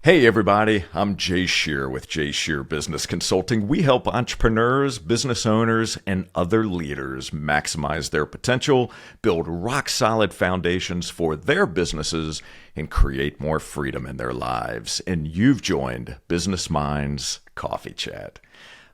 Hey everybody, I'm Jay Scherr with Jay Scherr Business Consulting. We help entrepreneurs, business owners, and other leaders maximize their potential, build rock-solid foundations for their businesses, and create more freedom in their lives. And you've joined Business Minds Coffee Chat.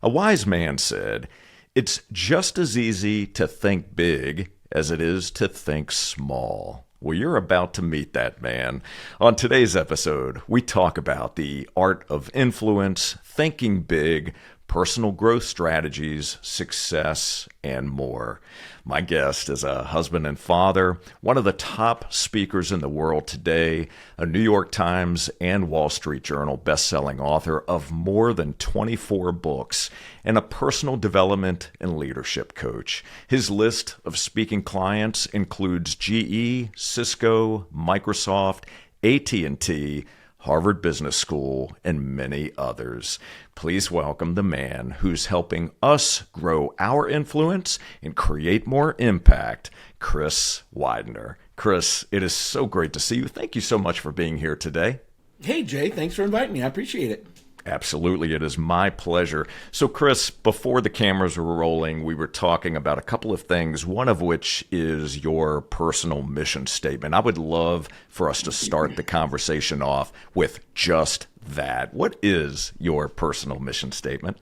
A wise man said, "It's just as easy to think big as it is to think small." Well, you're about to meet that man. On today's episode, we talk about the art of influence, thinking big, personal growth strategies, success, and more. My guest is a husband and father, one of the top speakers in the world today, a New York Times and Wall Street Journal bestselling author of more than 24 books, and a personal development and leadership coach. His list of speaking clients includes GE, Cisco, Microsoft, AT&T, Harvard Business School, and many others. Please welcome the man who's helping us grow our influence and create more impact, Chris Widener. Chris, it is so great to see you. Thank you so much for being here today. Hey, Jay, thanks for inviting me. I appreciate it. Absolutely. It is my pleasure. So, Chris, before the cameras were rolling, we were talking about a couple of things, one of which is your personal mission statement. I would love for us to start the conversation off with just that. What is your personal mission statement?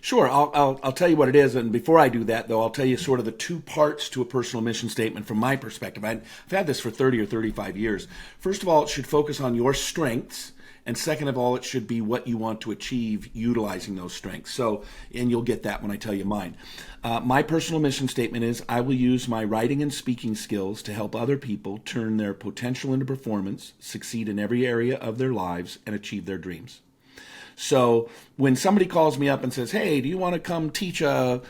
Sure, I'll tell you what it is, and before I do that, though, I'll tell you sort of the two parts to a personal mission statement from my perspective. I've had this for 30 or 35 years. First of all, it should focus on your strengths. And second of all, it should be what you want to achieve utilizing those strengths. So, and you'll get that when I tell you mine. My personal mission statement is I will use my writing and speaking skills to help other people turn their potential into performance, succeed in every area of their lives, and achieve their dreams. So when somebody calls me up and says, "Hey, do you want to come teach a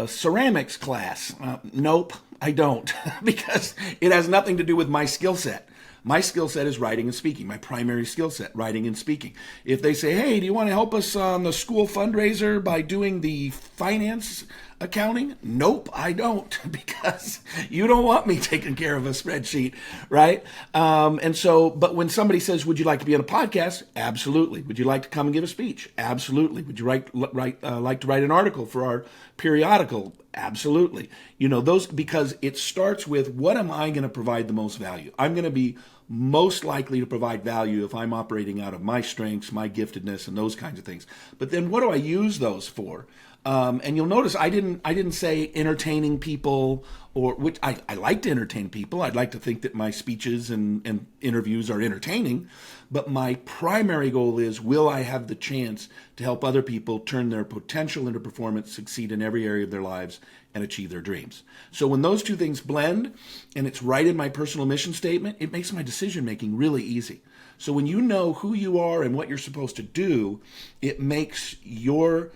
ceramics class?" Nope, I don't, because it has nothing to do with my skill set. My skill set is writing and speaking, my primary skill set, writing and speaking. If they say, "Hey, do you want to help us on the school fundraiser by doing the finance accounting?" Nope, I don't, because you don't want me taking care of a spreadsheet, right? But when somebody says, "Would you like to be on a podcast?" Absolutely. Would you like to come and give a speech? Absolutely. Would you like to write an article for our periodical? Absolutely. Those, because it starts with, what am I going to provide the most value? I'm going to be most likely to provide value if I'm operating out of my strengths, my giftedness, and those kinds of things. But then what do I use those for? And you'll notice I didn't say entertaining people, or which I like to entertain people. I'd like to think that my speeches and interviews are entertaining, but my primary goal is, will I have the chance to help other people turn their potential into performance, succeed in every area of their lives, and achieve their dreams? So when those two things blend, and it's right in my personal mission statement, it makes my decision making really easy. So when you know who you are and what you're supposed to do, it makes your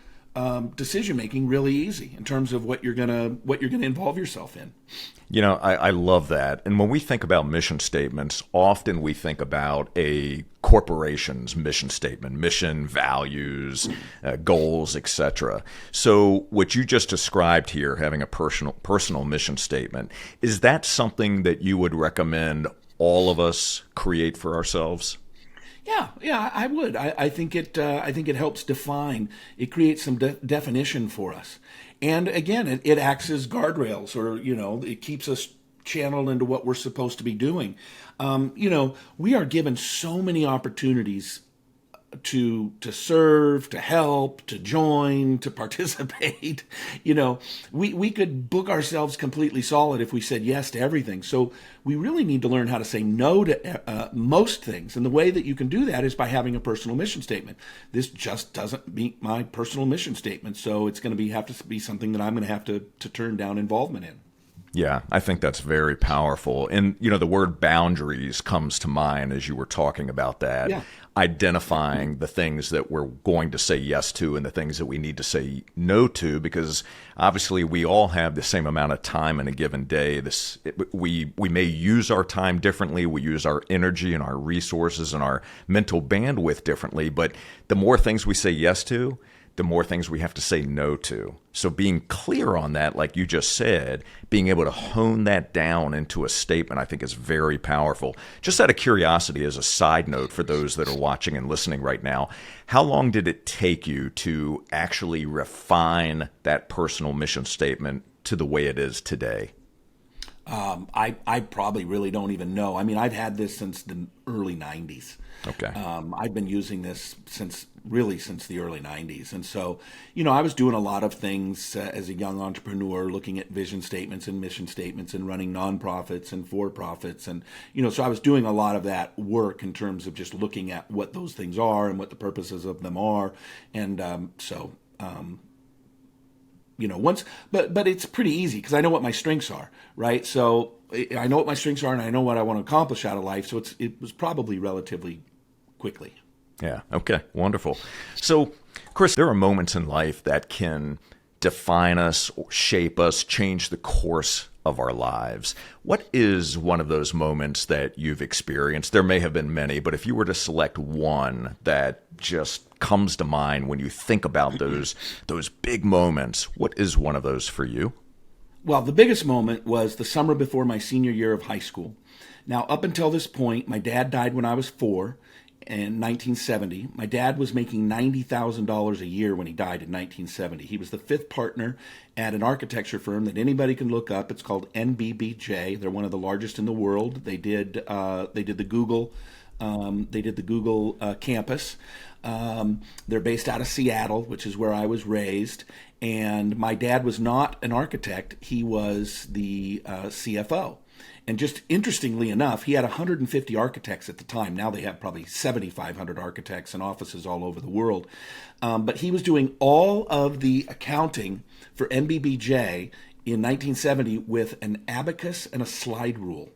decision making really easy in terms of what you're gonna involve yourself in. I love that. And when we think about mission statements, often we think about a corporation's mission statement, mission, values, goals, etc. So what you just described here, having a personal mission statement, is that something that you would recommend all of us create for ourselves? Yeah, I would. I think it helps define. It creates some definition for us, and again, it acts as guardrails, or it keeps us channeled into what we're supposed to be doing. We are given so many opportunities to serve, to help, to join, to participate. We could book ourselves completely solid if we said yes to everything. So we really need to learn how to say no to most things. And the way that you can do that is by having a personal mission statement. This just doesn't meet my personal mission statement, so it's going to have to be something that I'm going to have to turn down involvement in. Yeah, I think that's very powerful. And, the word boundaries comes to mind as you were talking about that. Yeah. Identifying the things that we're going to say yes to and the things that we need to say no to, because obviously we all have the same amount of time in a given day. We may use our time differently. We use our energy and our resources and our mental bandwidth differently. But the more things we say yes to, the more things we have to say no to. So being clear on that, like you just said, being able to hone that down into a statement, I think is very powerful. Just out of curiosity, as a side note for those that are watching and listening right now, how long did it take you to actually refine that personal mission statement to the way it is today? I probably really don't even know. I mean, I've had this since the early 90s. Okay. I've been using this since the early 90s. And so, I was doing a lot of things as a young entrepreneur, looking at vision statements and mission statements and running nonprofits and for-profits. And, so I was doing a lot of that work in terms of just looking at what those things are and what the purposes of them are. And but it's pretty easy because I know what my strengths are, right? So I know what my strengths are and I know what I want to accomplish out of life. So it was probably relatively quickly. Yeah. Okay. Wonderful. So, Chris, there are moments in life that can define us, or shape us, change the course of our lives. What is one of those moments that you've experienced? There may have been many, but if you were to select one that just comes to mind when you think about those big moments, what is one of those for you? Well, the biggest moment was the summer before my senior year of high school. Now, up until this point, my dad died when I was 4 in 1970. My dad was making $90,000 a year when he died in 1970. He was the 5th partner at an architecture firm that anybody can look up. It's called NBBJ. They're one of the largest in the world. They did the Google campus. They're based out of Seattle, which is where I was raised. And my dad was not an architect. He was the CFO. And just interestingly enough, he had 150 architects at the time. Now they have probably 7,500 architects and offices all over the world. But he was doing all of the accounting for NBBJ in 1970 with an abacus and a slide rule.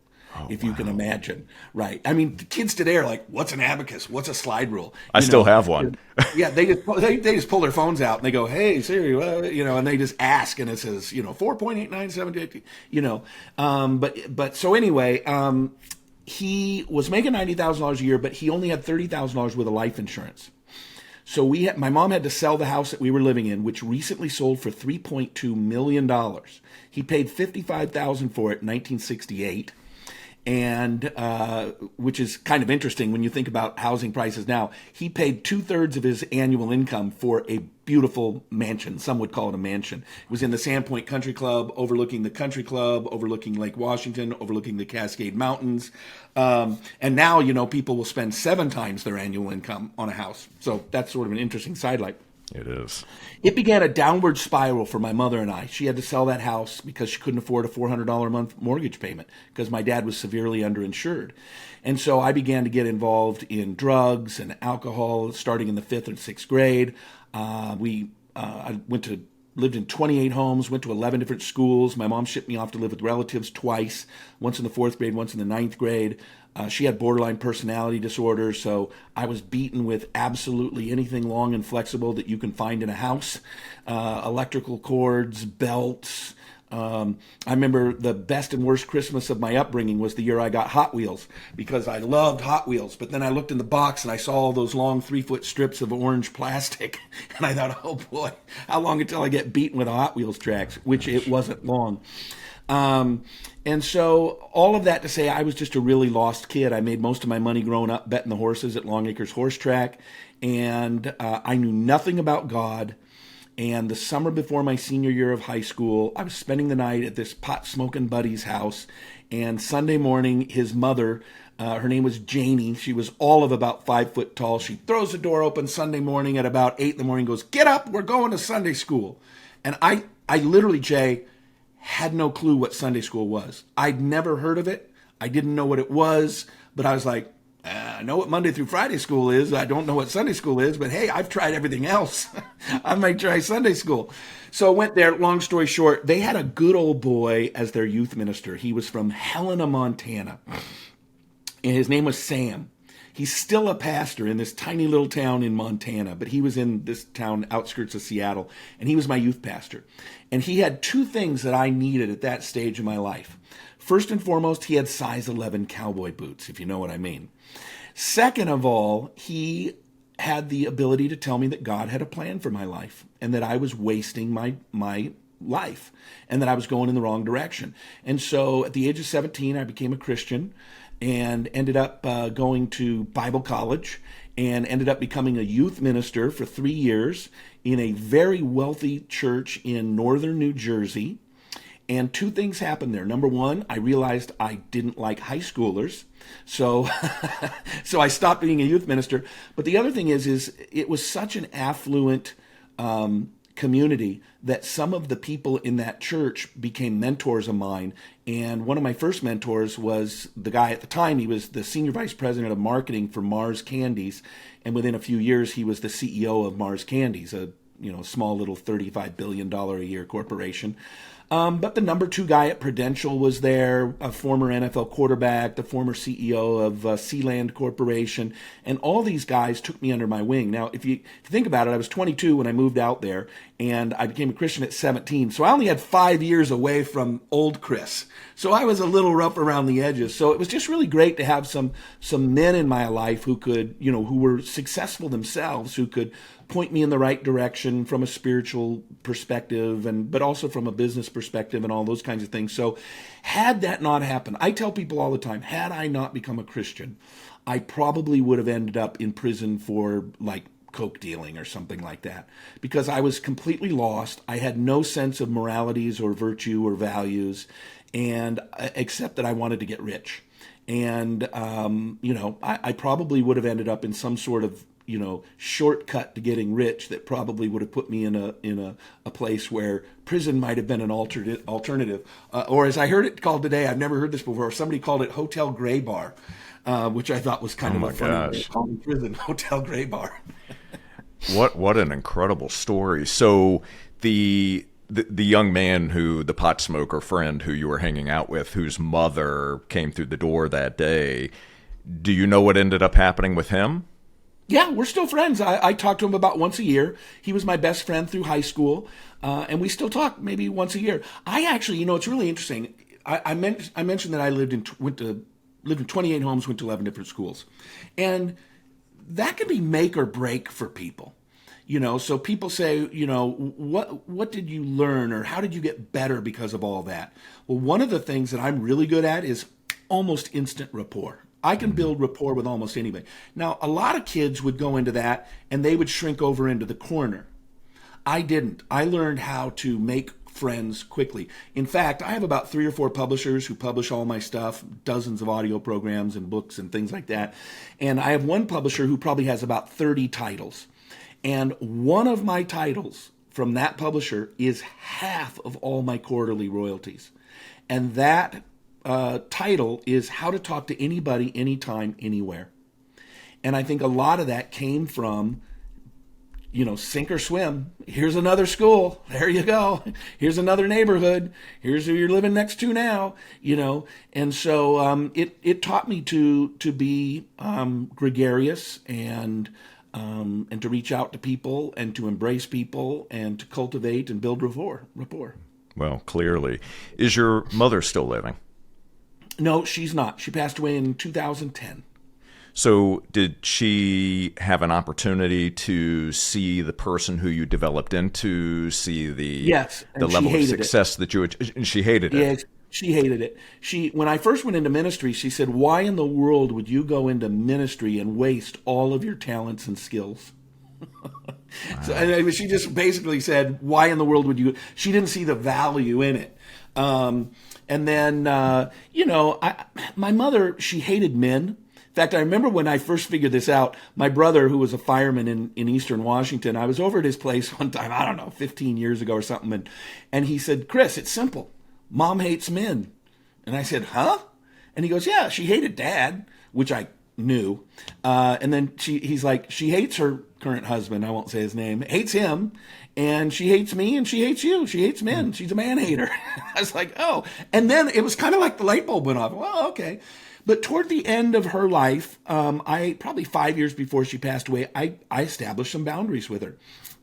If you can imagine, right? I mean, the kids today are like, "What's an abacus? What's a slide rule?" I still have one. Yeah, they just pull their phones out and they go, "Hey Siri," and they just ask, and it says, 4.8978, But so anyway, he was making $90,000 a year, but he only had $30,000 worth of life insurance. So my mom had to sell the house that we were living in, which recently sold for $3.2 million. He paid $55,000 for it in 1968. And which is kind of interesting when you think about housing prices now. He paid 2/3 of his annual income for a beautiful mansion. Some would call it a mansion. It was in the Sandpoint Country Club, overlooking the country club, overlooking Lake Washington, overlooking the Cascade Mountains. And now, people will spend 7 times their annual income on a house. So that's sort of an interesting sidelight. It is. It began a downward spiral for my mother and I. She had to sell that house because she couldn't afford a $400 a month mortgage payment because my dad was severely underinsured. And so I began to get involved in drugs and alcohol starting in the 5th and 6th grade. I lived in 28 homes, went to 11 different schools. My mom shipped me off to live with relatives twice, once in the 4th grade, once in the 9th grade. She had borderline personality disorder, so I was beaten with absolutely anything long and flexible that you can find in a house. Electrical cords, belts. I remember the best and worst Christmas of my upbringing was the year I got Hot Wheels because I loved Hot Wheels. But then I looked in the box and I saw all those long 3-foot strips of orange plastic. And I thought, oh boy, how long until I get beaten with a Hot Wheels tracks, which it wasn't long. And so all of that to say, I was just a really lost kid. I made most of my money growing up betting the horses at Long Acres Horse Track. And I knew nothing about God. And the summer before my senior year of high school, I was spending the night at this pot-smoking buddy's house. And Sunday morning, his mother, her name was Janie. She was all of about 5 foot tall. She throws the door open Sunday morning at about 8 in the morning, goes, "Get up, we're going to Sunday school." And I literally, Jay, had no clue what Sunday school was. I'd never heard of it. I didn't know what it was, but I was like, I know what Monday through Friday school is. I don't know what Sunday school is, but hey, I've tried everything else. I might try Sunday school. So I went there. Long story short, they had a good old boy as their youth minister. He was from Helena, Montana, and his name was Sam. He's still a pastor in this tiny little town in Montana, but he was in this town outskirts of Seattle, and he was my youth pastor. And he had 2 things that I needed at that stage of my life. First and foremost, he had size 11 cowboy boots, if you know what I mean. Second of all, he had the ability to tell me that God had a plan for my life and that I was wasting my life and that I was going in the wrong direction. And so at the age of 17, I became a Christian and ended up going to Bible college and ended up becoming a youth minister for 3 years in a very wealthy church in northern New Jersey. And two things happened there. Number one, I realized I didn't like high schoolers. So so I stopped being a youth minister. But the other thing is it was such an affluent community that some of the people in that church became mentors of mine. And one of my first mentors was the guy at the time. He was the senior vice president of marketing for Mars Candies. And within a few years, he was the CEO of Mars Candies, a small little $35 billion a year corporation. But the number 2 guy at Prudential was there, a former NFL quarterback, the former CEO of Sealand Corporation, and all these guys took me under my wing. Now, if you think about it, I was 22 when I moved out there, and I became a Christian at 17. So I only had 5 years away from old Chris. So I was a little rough around the edges. So it was just really great to have some men in my life who could, who were successful themselves, who could point me in the right direction from a spiritual perspective, but also from a business perspective and all those kinds of things. So had that not happened, I tell people all the time, had I not become a Christian, I probably would have ended up in prison for like coke dealing or something like that, because I was completely lost. I had no sense of moralities or virtue or values, and except that I wanted to get rich. And, I probably would have ended up in some sort of shortcut to getting rich that probably would have put me in a place where prison might have been an alternative. Or as I heard it called today, I've never heard this before, somebody called it Hotel Gray Bar, which I thought was kind of a funny way, called it prison, Hotel Gray Bar. What an incredible story. So the young man the pot smoker friend who you were hanging out with, whose mother came through the door that day, do you know what ended up happening with him? Yeah, we're still friends. I talk to him about once a year. He was my best friend through high school, and we still talk maybe once a year. I actually, it's really interesting. I mentioned that I lived in 28 homes, went to 11 different schools, and that can be make or break for people. So people say, what did you learn, or how did you get better because of all that? Well, one of the things that I'm really good at is almost instant rapport. I can build rapport with almost anybody. Now, a lot of kids would go into that and they would shrink over into the corner. I didn't. I learned how to make friends quickly. In fact, I have about 3 or 4 publishers who publish all my stuff, dozens of audio programs and books and things like that. And I have one publisher who probably has about 30 titles. And one of my titles from that publisher is half of all my quarterly royalties. And that title is How to Talk to Anybody, Anytime, Anywhere. And I think a lot of that came from, sink or swim. Here's another school. There you go. Here's another neighborhood. Here's who you're living next to now, And so it taught me to be gregarious and to reach out to people and to embrace people and to cultivate and build rapport. Well, clearly. Is your mother still living? No, she's not. She passed away in 2010. So did she have an opportunity to see the person who you developed into, see the level of success that you had, and she hated it? Yes, she hated it. When I first went into ministry, she said, why in the world would you go into ministry and waste all of your talents and skills? Wow. So she just basically said, why in the world would you? She didn't see the value in it. And then, my mother, she hated men. In fact, I remember when I first figured this out, my brother, who was a fireman in Eastern Washington, I was over at his place one time, I don't know, 15 years ago or something, and he said, Chris, it's simple. Mom hates men. And I said, huh? And he goes, yeah, she hated Dad, which I knew. And then he's like, she hates her current husband, I won't say his name, hates him, and she hates me, and she hates you. She hates men. She's a man hater. I was like, oh. And then it was kind of like the light bulb went off. Well, okay. But toward the end of her life, I probably 5 years before she passed away, I established some boundaries with her.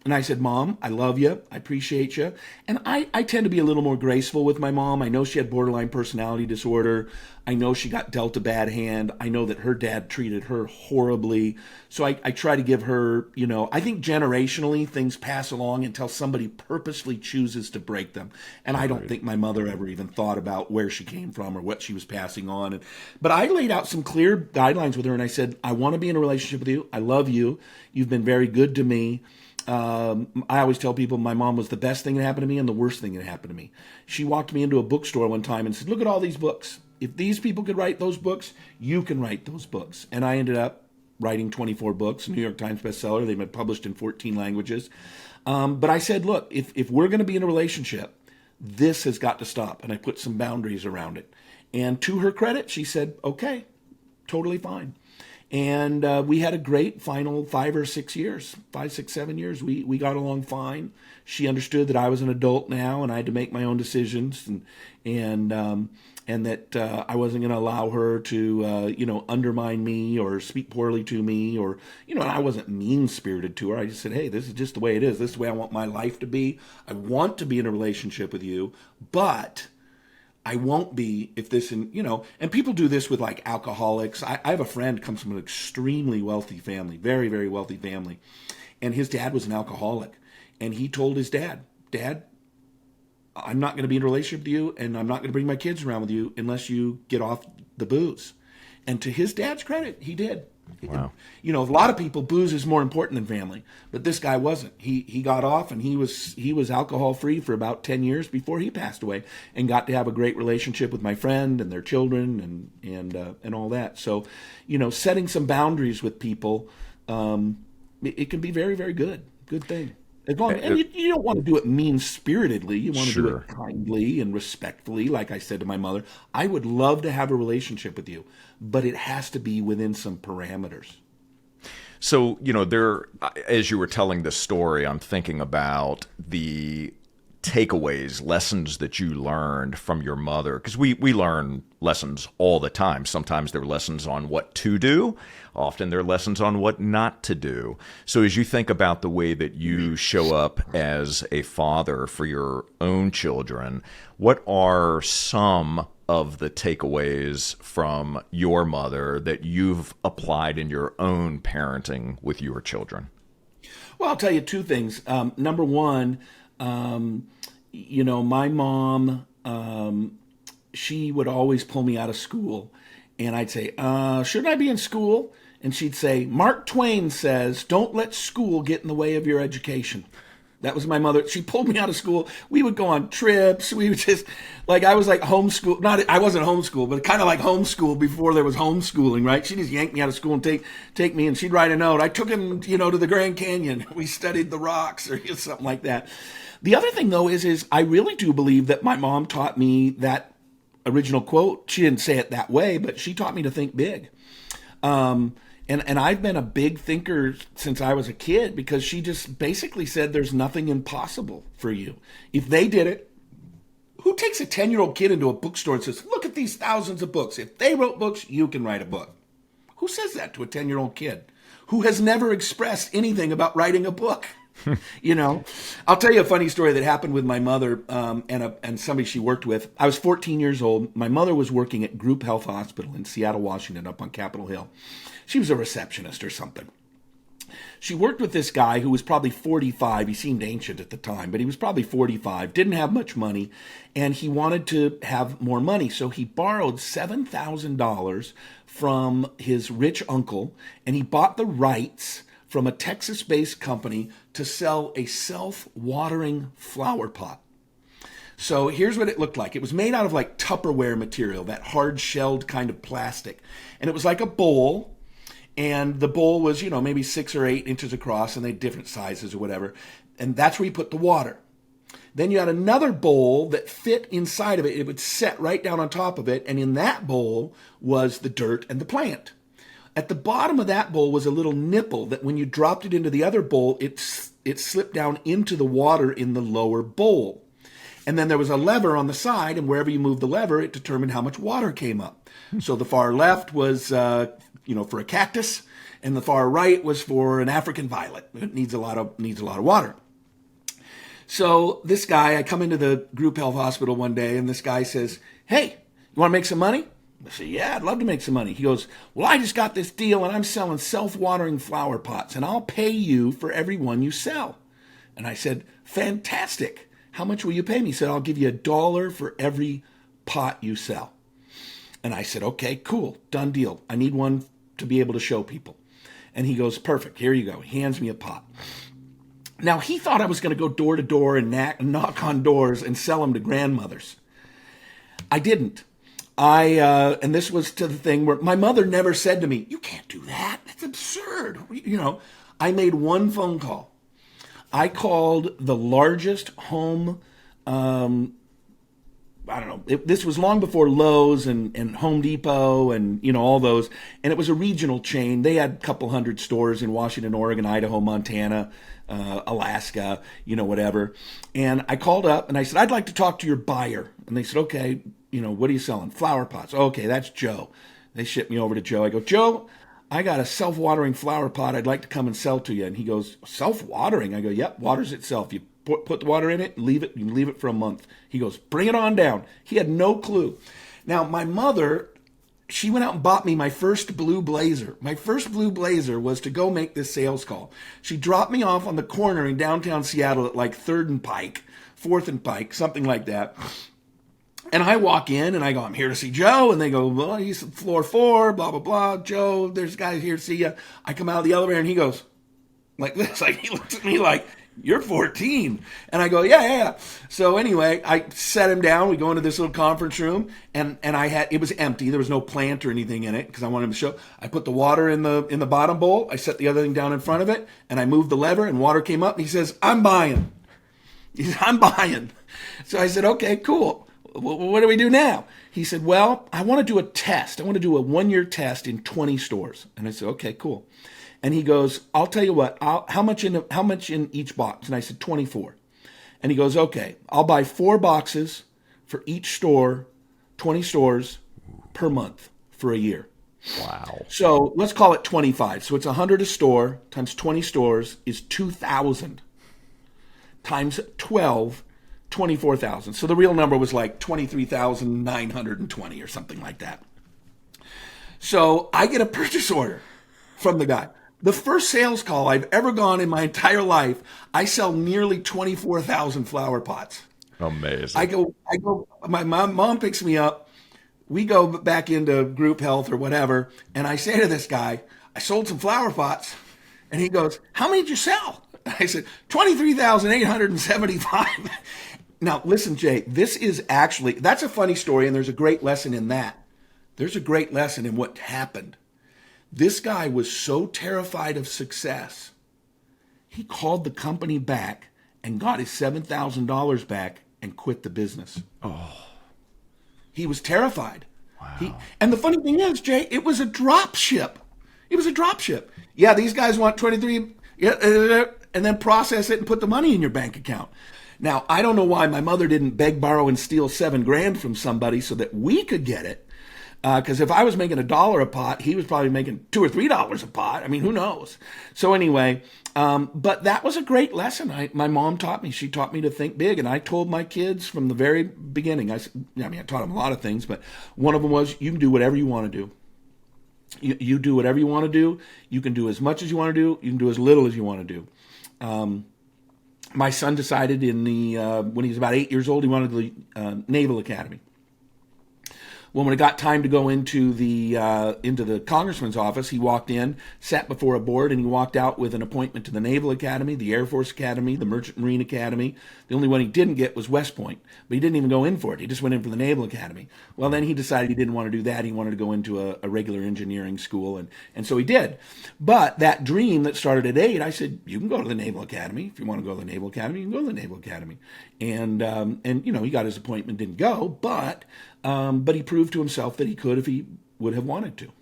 And I said, Mom, I love you. I appreciate you. And I tend to be a little more graceful with my mom. I know she had borderline personality disorder. I know she got dealt a bad hand. I know that her dad treated her horribly. So I try to give her, I think generationally things pass along until somebody purposely chooses to break them. And I don't think my mother ever even thought about where she came from or what she was passing on. But I laid out some clear guidelines with her, and I said, I want to be in a relationship with you. I love you. You've been very good to me. I always tell people my mom was the best thing that happened to me and the worst thing that happened to me. She walked me into a bookstore one time and said, look at all these books. If these people could write those books, you can write those books. And I ended up writing 24 books, New York Times bestseller. They've been published in 14 languages. But I said, look, if we're going to be in a relationship, this has got to stop. And I put some boundaries around it. And to her credit, she said, okay, totally fine. And we had a great final 5 or 6 years, 5, 6, 7 years. We got along fine. She understood that I was an adult now and I had to make my own decisions, and that I wasn't going to allow her to, undermine me or speak poorly to me, or, and I wasn't mean-spirited to her. I just said, hey, this is just the way it is. This is the way I want my life to be. I want to be in a relationship with you, but I won't be if this, and people do this with like alcoholics. I have a friend who comes from an extremely wealthy family, very, very wealthy family. And his dad was an alcoholic. And he told his dad, Dad, I'm not going to be in a relationship with you, and I'm not going to bring my kids around with you unless you get off the booze. And to his dad's credit, he did. Wow. A lot of people, booze is more important than family, but this guy wasn't. He got off, and he was alcohol free for about 10 years before he passed away, and got to have a great relationship with my friend and their children and all that. So, setting some boundaries with people, it can be very, very good thing. And you don't want to do it mean-spiritedly. You want to do it kindly and respectfully. Like I said to my mother, I would love to have a relationship with you, but it has to be within some parameters. So, as you were telling this story, I'm thinking about the takeaways, lessons that you learned from your mother, because we learn lessons all the time. Sometimes they're lessons on what to do. Often they're lessons on what not to do. So as you think about the way that you show up as a father for your own children, what are some of the takeaways from your mother that you've applied in your own parenting with your children? Well, I'll tell you two things. Number one, my mom, she would always pull me out of school, and I'd say, shouldn't I be in school? And she'd say, Mark Twain says, don't let school get in the way of your education. That was my mother. She pulled me out of school. We would go on trips. We would just, I was like homeschooled. I wasn't homeschooled, but kind of like homeschooled before there was homeschooling, right? She just yanked me out of school and take me, and she'd write a note. I took him, to the Grand Canyon. We studied the rocks or something like that. The other thing, though, is I really do believe that my mom taught me that original quote. She didn't say it that way, but she taught me to think big. And I've been a big thinker since I was a kid, because she just basically said there's nothing impossible for you. If they did it, who takes a 10-year-old kid into a bookstore and says, look at these thousands of books. If they wrote books, you can write a book. Who says that to a 10-year-old kid who has never expressed anything about writing a book? I'll tell you a funny story that happened with my mother and somebody she worked with. I was 14 years old. My mother was working at Group Health Hospital in Seattle, Washington, up on Capitol Hill. She was a receptionist or something. She worked with this guy who was probably 45. He seemed ancient at the time, but he was probably 45, didn't have much money, and he wanted to have more money. So he borrowed $7,000 from his rich uncle, and he bought the rights from a Texas-based company to sell a self-watering flower pot. So here's what it looked like. It was made out of like Tupperware material, that hard-shelled kind of plastic. And it was like a bowl, and the bowl was, maybe 6 or 8 inches across, and they had different sizes or whatever. And that's where you put the water. Then you had another bowl that fit inside of it. It would set right down on top of it, and in that bowl was the dirt and the plant. At the bottom of that bowl was a little nipple that when you dropped it into the other bowl, it slipped down into the water in the lower bowl. And then there was a lever on the side, and wherever you moved the lever, it determined how much water came up. So the far left was, for a cactus, and the far right was for an African violet. It needs a lot of water. So this guy, I come into the Group Health Hospital one day, and this guy says, hey, you want to make some money? I said, yeah, I'd love to make some money. He goes, well, I just got this deal and I'm selling self-watering flower pots and I'll pay you for every one you sell. And I said, fantastic. How much will you pay me? He said, I'll give you $1 for every pot you sell. And I said, okay, cool, done deal. I need one to be able to show people. And he goes, perfect, here you go. He hands me a pot. Now, he thought I was going to go door to door and knock on doors and sell them to grandmothers. I didn't. And this was to the thing where my mother never said to me, you can't do that. That's absurd. I made one phone call. I called the largest home, this was long before Lowe's and Home Depot and, all those. And it was a regional chain. They had a couple hundred stores in Washington, Oregon, Idaho, Montana, Alaska, whatever. And I called up and I said, I'd like to talk to your buyer. And they said, okay, what are you selling? Flower pots. Okay, that's Joe. They shipped me over to Joe. I go, Joe, I got a self-watering flower pot I'd like to come and sell to you. And he goes, self-watering? I go, yep, waters itself. You put the water in it, and leave it for a month. He goes, bring it on down. He had no clue. Now, my mother, she went out and bought me my first blue blazer. My first blue blazer was to go make this sales call. She dropped me off on the corner in downtown Seattle at like 3rd and Pike, 4th and Pike, something like that. And I walk in and I go, I'm here to see Joe. And they go, well, he's floor 4, blah, blah, blah. Joe, there's guys here to see you. I come out of the elevator and he goes like this. Like he looks at me like, you're 14. And I go, yeah. So anyway, I set him down. We go into this little conference room and it was empty. There was no plant or anything in it because I wanted him to show. I put the water in the bottom bowl. I set the other thing down in front of it and I moved the lever and water came up and he says, I'm buying. He said, I'm buying. So I said, okay, cool. What do we do now? He said, well, I want to do a test. I want to do a 1-year test in 20 stores. And I said, okay, cool. And he goes, I'll tell you what, how much in each box? And I said, 24. And he goes, okay, I'll buy 4 boxes for each store, 20 stores per month for a year. Wow. So let's call it 25. So it's 100 a store times 20 stores is 2,000 times 12, 24,000. So the real number was like 23,920 or something like that. So I get a purchase order from the guy. The first sales call I've ever gone in my entire life, I sell nearly 24,000 flower pots. Amazing. I go, my mom picks me up. We go back into group health or whatever. And I say to this guy, I sold some flower pots. And he goes, how many did you sell? I said, 23,875. Now, listen, Jay, that's a funny story. And there's a great lesson in that. There's a great lesson in what happened. This guy was so terrified of success, he called the company back and got his $7,000 back and quit the business. Oh. He was terrified. Wow. And the funny thing is, Jay, it was a drop ship. It was a drop ship. Yeah, these guys want 23, and then process it and put the money in your bank account. Now, I don't know why my mother didn't beg, borrow, and steal $7,000 from somebody so that we could get it. Because if I was making $1 a pot, he was probably making $2 or $3 a pot. I mean, who knows? So anyway, but that was a great lesson. My mom taught me. She taught me to think big. And I told my kids from the very beginning, I taught them a lot of things, but one of them was, you can do whatever you want to do. You do whatever you want to do. You can do as much as you want to do. You can do as little as you want to do. My son decided when he was about 8 years old, he wanted the Naval Academy. Well, when it got time to go into the congressman's office, he walked in, sat before a board, and he walked out with an appointment to the Naval Academy, the Air Force Academy, the Merchant Marine Academy. The only one he didn't get was West Point, but he didn't even go in for it. He just went in for the Naval Academy. Well, then he decided he didn't want to do that. He wanted to go into a regular engineering school, and so he did. But that dream that started at 8, I said, you can go to the Naval Academy. If you want to go to the Naval Academy, you can go to the Naval Academy. And he got his appointment, didn't go, but he proved to himself that he could if he would have wanted to.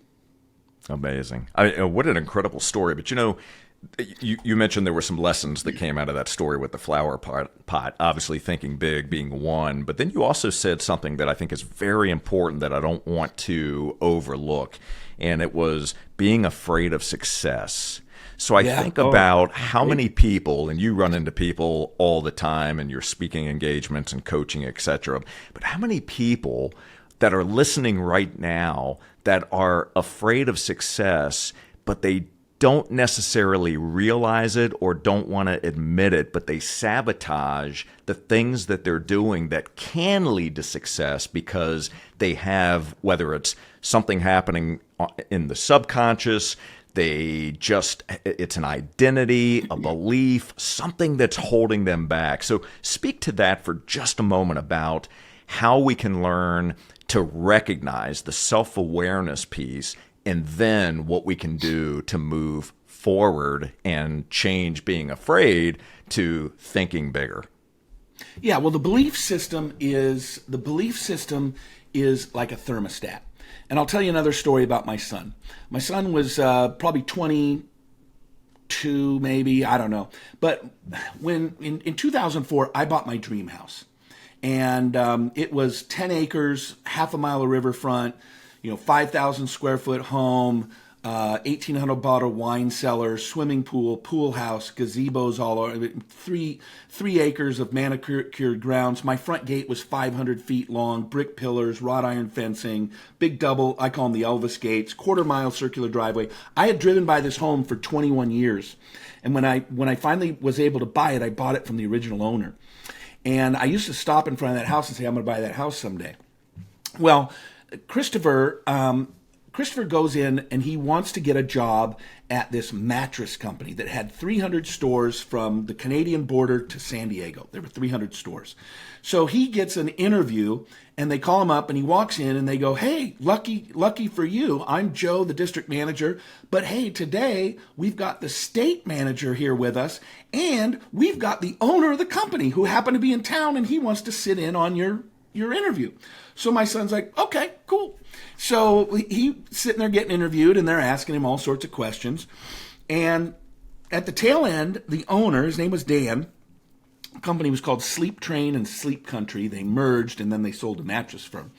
Amazing. What an incredible story. But you mentioned there were some lessons that came out of that story with the flower pot, obviously thinking big being one. But then you also said something that I think is very important that I don't want to overlook. And it was being afraid of success. So I think about how many people, and you run into people all the time in your speaking engagements and coaching, et cetera, but how many people that are listening right now that are afraid of success, but they don't necessarily realize it or don't want to admit it, but they sabotage the things that they're doing that can lead to success because they have, whether it's something happening in the subconscious, it's an identity, a belief, something that's holding them back. So speak to that for just a moment about how we can learn to recognize the self-awareness piece and then what we can do to move forward and change being afraid to thinking bigger. Yeah, well, the belief system is like a thermostat. And I'll tell you another story about my son. My son was probably 22, maybe, I don't know. But when in 2004, I bought my dream house. And it was 10 acres, half a mile of riverfront, 5,000 square foot home, 1,800 bottle wine cellar, swimming pool house, gazebos all over, three acres of manicured grounds. My front gate was 500 feet long, brick pillars, wrought iron fencing, big double, I call them the Elvis gates, quarter-mile circular driveway. I had driven by this home for 21 years. And when I finally was able to buy it, I bought it from the original owner. And I used to stop in front of that house and say, I'm going to buy that house someday. Well, Christopher goes in and he wants to get a job at this mattress company that had 300 stores from the Canadian border to San Diego. There were 300 stores. So he gets an interview and they call him up and he walks in and they go, hey, lucky for you. I'm Joe, the district manager. But hey, today we've got the state manager here with us and we've got the owner of the company who happened to be in town and he wants to sit in on your interview. So my son's like, okay, cool. So he's sitting there getting interviewed and they're asking him all sorts of questions. And at the tail end, the owner, his name was Dan, the company was called Sleep Train and Sleep Country. They merged and then they sold a mattress firm.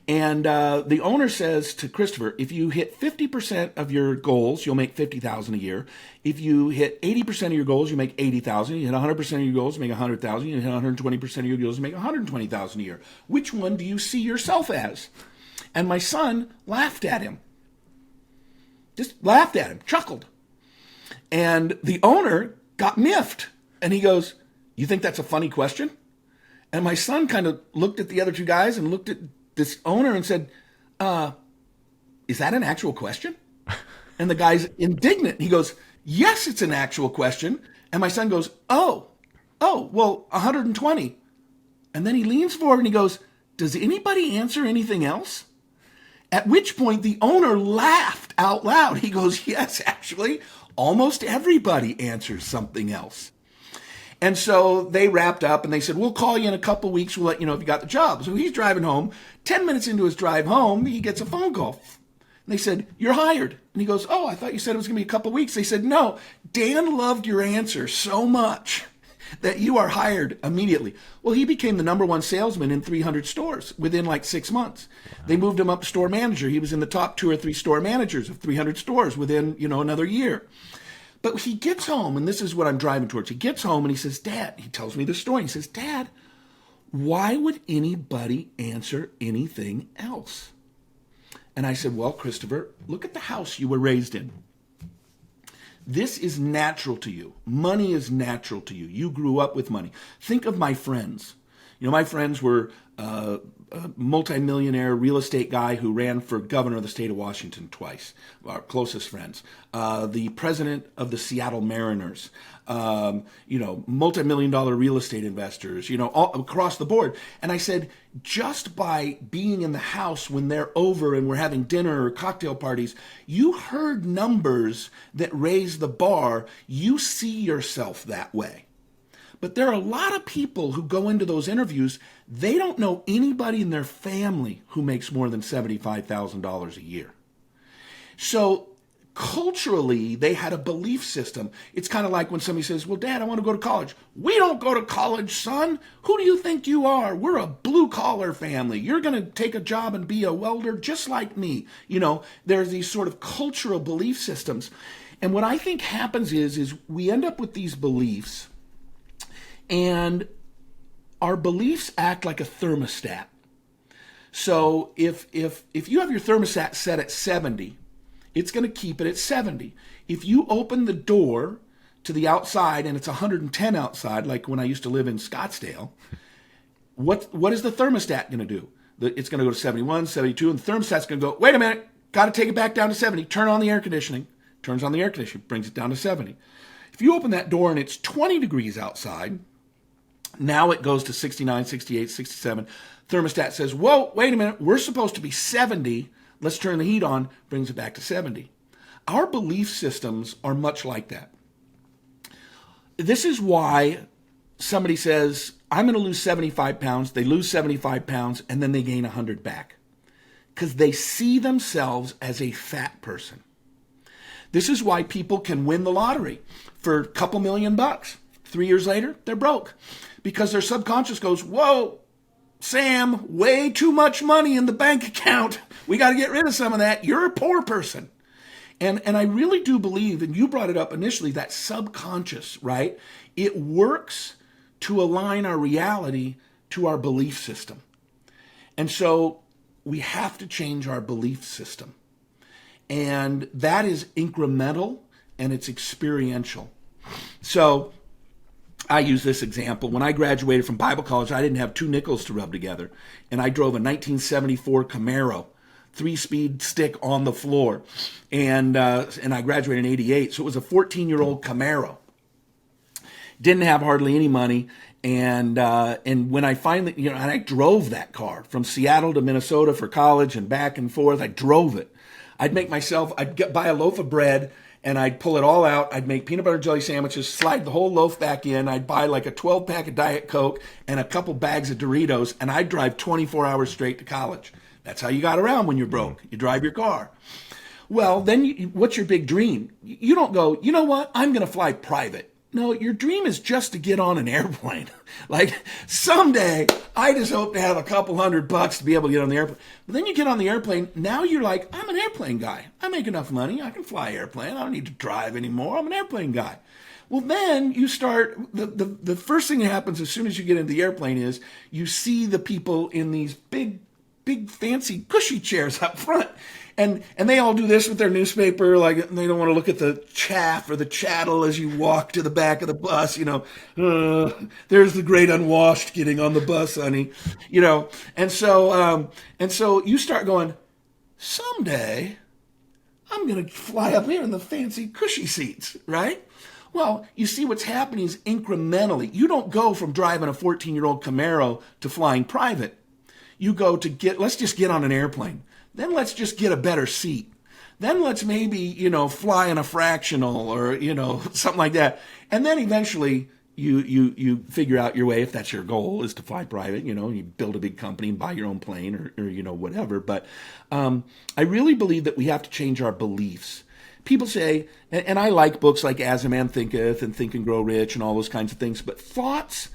And the owner says to Christopher, if you hit 50% of your goals, you'll make $50,000 a year. If you hit 80% of your goals, you make $80,000. You hit 100% of your goals, you make $100,000. You hit 120% of your goals, you make $120,000 a year. Which one do you see yourself as? And my son laughed at him. Just laughed at him, chuckled. And the owner got miffed. And he goes, you think that's a funny question? And my son kind of looked at the other two guys and looked at this owner and said, is that an actual question? And the guy's indignant. He goes, yes, it's an actual question. And my son goes, oh, well, 120. And then he leans forward and he goes, does anybody answer anything else? At which point the owner laughed out loud. He goes, yes, actually, almost everybody answers something else. And so they wrapped up and they said, we'll call you in a couple of weeks. We'll let you know if you got the job. So he's driving home. 10 minutes into his drive home, he gets a phone call. And they said, you're hired. And he goes, oh, I thought you said it was going to be a couple of weeks. They said, no, Dan loved your answer so much that you are hired immediately. Well, he became the number one salesman in 300 stores within like 6 months. They moved him up to store manager. He was in the top 2 or 3 store managers of 300 stores within, another year. But he gets home, and this is what I'm driving towards. He gets home and he says, Dad, he tells me the story. He says, Dad, why would anybody answer anything else? And I said, well, Christopher, look at the house you were raised in. This is natural to you. Money is natural to you. You grew up with money. Think of my friends. My friends were a multimillionaire real estate guy who ran for governor of the state of Washington twice, our closest friends. The president of the Seattle Mariners, multi-million-dollar real estate investors, all across the board. And I said, just by being in the house when they're over and we're having dinner or cocktail parties, you heard numbers that raise the bar. You see yourself that way. But there are a lot of people who go into those interviews, they don't know anybody in their family who makes more than $75,000 a year. So culturally, they had a belief system. It's kind of like when somebody says, well, Dad, I want to go to college. We don't go to college, son. Who do you think you are? We're a blue-collar family. You're going to take a job and be a welder just like me. There's these sort of cultural belief systems. And what I think happens is we end up with these beliefs, and our beliefs act like a thermostat. So if you have your thermostat set at 70, it's going to keep it at 70. If you open the door to the outside and it's 110 outside, like when I used to live in Scottsdale, what is the thermostat going to do? It's going to go to 71, 72, and the thermostat's going to go, wait a minute, got to take it back down to 70. Turn on the air conditioning. Turns on the air conditioning, brings it down to 70. If you open that door and it's 20 degrees outside, now it goes to 69, 68, 67. Thermostat says, whoa, wait a minute, we're supposed to be 70. Let's turn the heat on, brings it back to 70. Our belief systems are much like that. This is why somebody says, I'm going to lose 75 pounds. They lose 75 pounds and then they gain 100 back because they see themselves as a fat person. This is why people can win the lottery for a couple $1,000,000. 3 years later, they're broke because their subconscious goes, whoa, Sam, way too much money in the bank account. We got to get rid of some of that. You're a poor person. And I really do believe, and you brought it up initially, that subconscious, right? It works to align our reality to our belief system. And so we have to change our belief system. And that is incremental and it's experiential. So I use this example. When I graduated from Bible college, I didn't have 2 nickels to rub together. And I drove a 1974 Camaro, 3-speed stick on the floor. And I graduated in 88. So it was a 14-year-old Camaro. Didn't have hardly any money. And when I finally, and I drove that car from Seattle to Minnesota for college and back and forth. I drove it. I'd buy a loaf of bread and I'd pull it all out. I'd make peanut butter jelly sandwiches, slide the whole loaf back in. I'd buy like a 12-pack of Diet Coke and a couple bags of Doritos, and I'd drive 24 hours straight to college. That's how you got around when you're broke. You drive your car. Well, then what's your big dream? You don't go, you know what? I'm going to fly private. No, your dream is just to get on an airplane. Like someday, I just hope to have a couple $100 to be able to get on the airplane. But then you get on the airplane, now you're like, I'm an airplane guy. I make enough money. I can fly airplane. I don't need to drive anymore. I'm an airplane guy. Well, then you start, the first thing that happens as soon as you get into the airplane is you see the people in these big, fancy, cushy chairs up front. And they all do this with their newspaper, like they don't want to look at the chaff or the chattel as you walk to the back of the bus, there's the great unwashed getting on the bus, honey, and so you start going, someday I'm going to fly up here in the fancy cushy seats, right? Well, you see what's happening is incrementally. You don't go from driving a 14-year-old Camaro to flying private. You go to let's just get on an airplane. Then let's just get a better seat. Then let's maybe, fly in a fractional or, something like that. And then eventually you figure out your way, if that's your goal, is to fly private, you build a big company and buy your own plane or whatever. But I really believe that we have to change our beliefs. People say, and I like books like As a Man Thinketh and Think and Grow Rich and all those kinds of things, but thoughts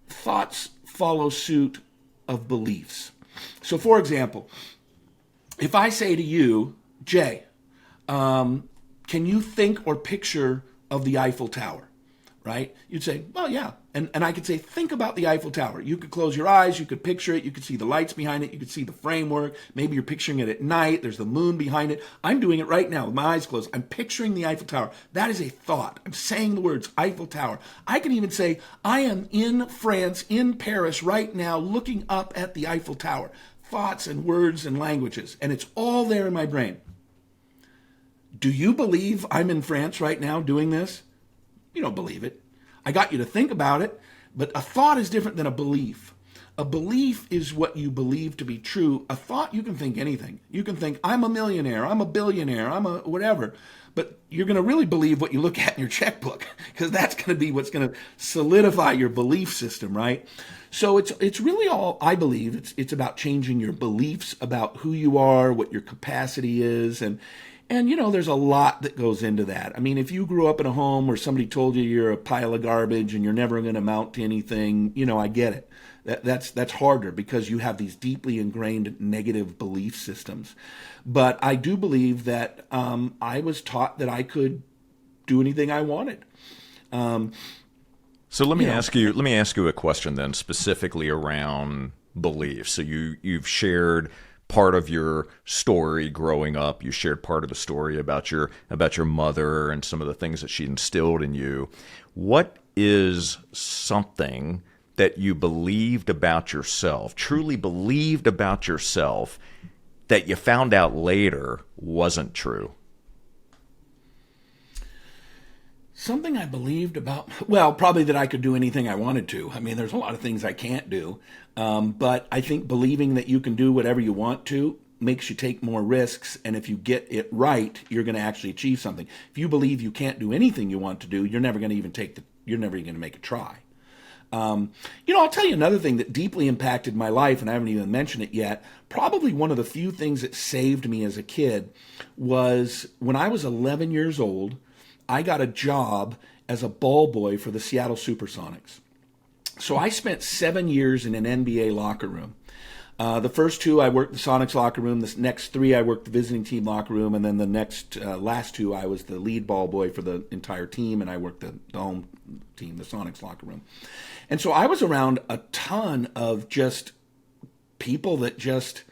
follow suit of beliefs. So, for example, if I say to you, Jay, can you think or picture of the Eiffel Tower, right? You'd say, well, yeah. And I could say, think about the Eiffel Tower. You could close your eyes. You could picture it. You could see the lights behind it. You could see the framework. Maybe you're picturing it at night. There's the moon behind it. I'm doing it right now with my eyes closed. I'm picturing the Eiffel Tower. That is a thought. I'm saying the words Eiffel Tower. I can even say, I am in France, in Paris right now, looking up at the Eiffel Tower. Thoughts and words and languages. And it's all there in my brain. Do you believe I'm in France right now doing this? You don't believe it. I got you to think about it, but a thought is different than a belief. A belief is what you believe to be true. A thought, you can think anything. You can think, I'm a millionaire, I'm a billionaire, I'm a whatever. But you're going to really believe what you look at in your checkbook, because that's going to be what's going to solidify your belief system, right? So it's really all, I believe, it's about changing your beliefs about who you are, what your capacity is, and there's a lot that goes into that. I mean, if you grew up in a home where somebody told you you're a pile of garbage and you're never going to amount to anything, I get it. That's harder because you have these deeply ingrained negative belief systems. But I do believe that I was taught that I could do anything I wanted. So let me ask you a question then, specifically around beliefs. So you've shared part of your story growing up. You shared part of the story about your mother and some of the things that she instilled in you. What is something that you believed about yourself, truly believed about yourself, that you found out later wasn't true? Something I believed about, well, probably that I could do anything I wanted to. I mean, there's a lot of things I can't do. But I think believing that you can do whatever you want to makes you take more risks. And if you get it right, you're going to actually achieve something. If you believe you can't do anything you want to do, you're never going to even you're never going to make a try. I'll tell you another thing that deeply impacted my life, and I haven't even mentioned it yet. Probably one of the few things that saved me as a kid was when I was 11 years old, I got a job as a ball boy for the Seattle Supersonics. So I spent 7 years in an NBA locker room. The first two, I worked the Sonics locker room. The next three, I worked the visiting team locker room. And then the next last two, I was the lead ball boy for the entire team, and I worked the home team, the Sonics locker room. And so I was around a ton of just people that just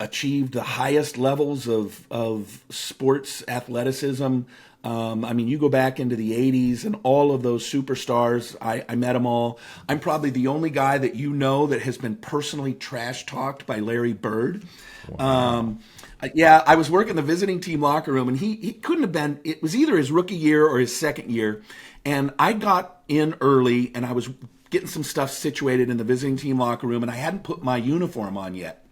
achieved the highest levels of sports athleticism. You go back into the 80s and all of those superstars, I met them all. I'm probably the only guy that that has been personally trash talked by Larry Bird. Wow. I was working the visiting team locker room, and he couldn't have been, it was either his rookie year or his second year. And I got in early, and I was getting some stuff situated in the visiting team locker room, and I hadn't put my uniform on yet.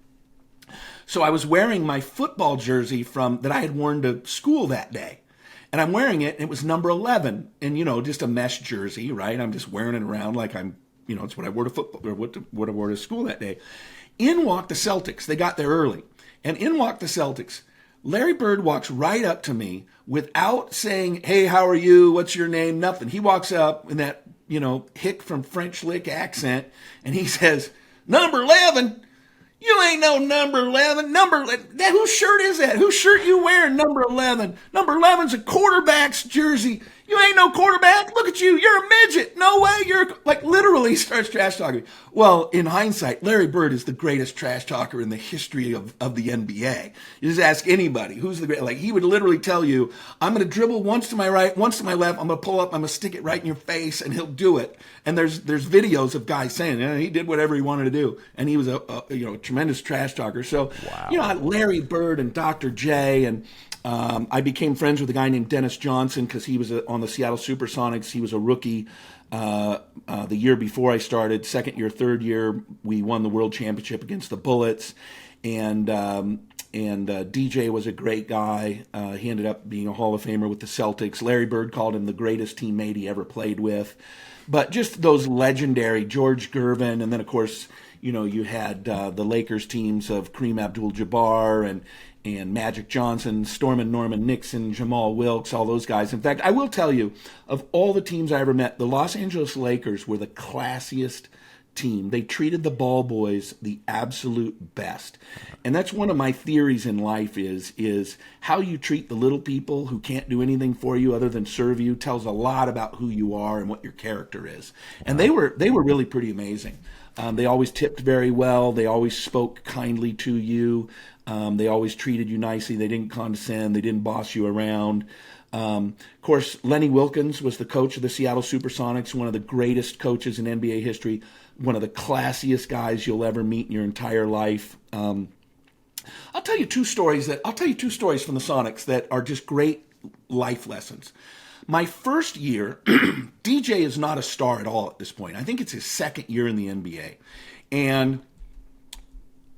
So I was wearing my football jersey that I had worn to school that day. And I'm wearing it, and it was number 11, and, just a mesh jersey, right? I'm just wearing it around like it's what I wore to football, or what I wore to school that day. In walked the Celtics. They got there early. And in walked the Celtics. Larry Bird walks right up to me without saying, "Hey, how are you? What's your name?" Nothing. He walks up in that, hick from French Lick accent, and he says, "Number 11? You ain't no number 11. Whose shirt is that? Whose shirt you wearing, number 11? Number 11's a quarterback's jersey. You ain't no quarterback. Look at you. You're a midget. No way. Literally starts trash talking. Well, in hindsight, Larry Bird is the greatest trash talker in the history of the NBA. You just ask anybody who's the great. He would literally tell you, "I'm going to dribble once to my right, once to my left. I'm going to pull up. I'm going to stick it right in your face," and he'll do it. And there's videos of guys saying, he did whatever he wanted to do, and he was a tremendous trash talker. So, Wow. Larry Bird and Dr. J, and I became friends with a guy named Dennis Johnson because he was on the Seattle Supersonics. He was a rookie the year before I started. Second year, third year, we won the world championship against the Bullets, and DJ was a great guy. He ended up being a Hall of Famer with the Celtics. Larry Bird called him the greatest teammate he ever played with. But just those legendary George Gervin, and then of course, you had the Lakers teams of Kareem Abdul-Jabbar and Magic Johnson, Stormin' Norman Nixon, Jamal Wilkes, all those guys. In fact, I will tell you, of all the teams I ever met, the Los Angeles Lakers were the classiest team. They treated the ball boys the absolute best. And that's one of my theories in life is how you treat the little people who can't do anything for you other than serve you tells a lot about who you are and what your character is. And they were really pretty amazing. They always tipped very well. They always spoke kindly to you. They always treated you nicely. They didn't condescend. They didn't boss you around. Of course, Lenny Wilkens was the coach of the Seattle Supersonics, one of the greatest coaches in NBA history, one of the classiest guys you'll ever meet in your entire life. I'll tell you two stories from the Sonics that are just great life lessons. My first year, DJ is not a star at all at this point. I think it's his second year in the NBA. And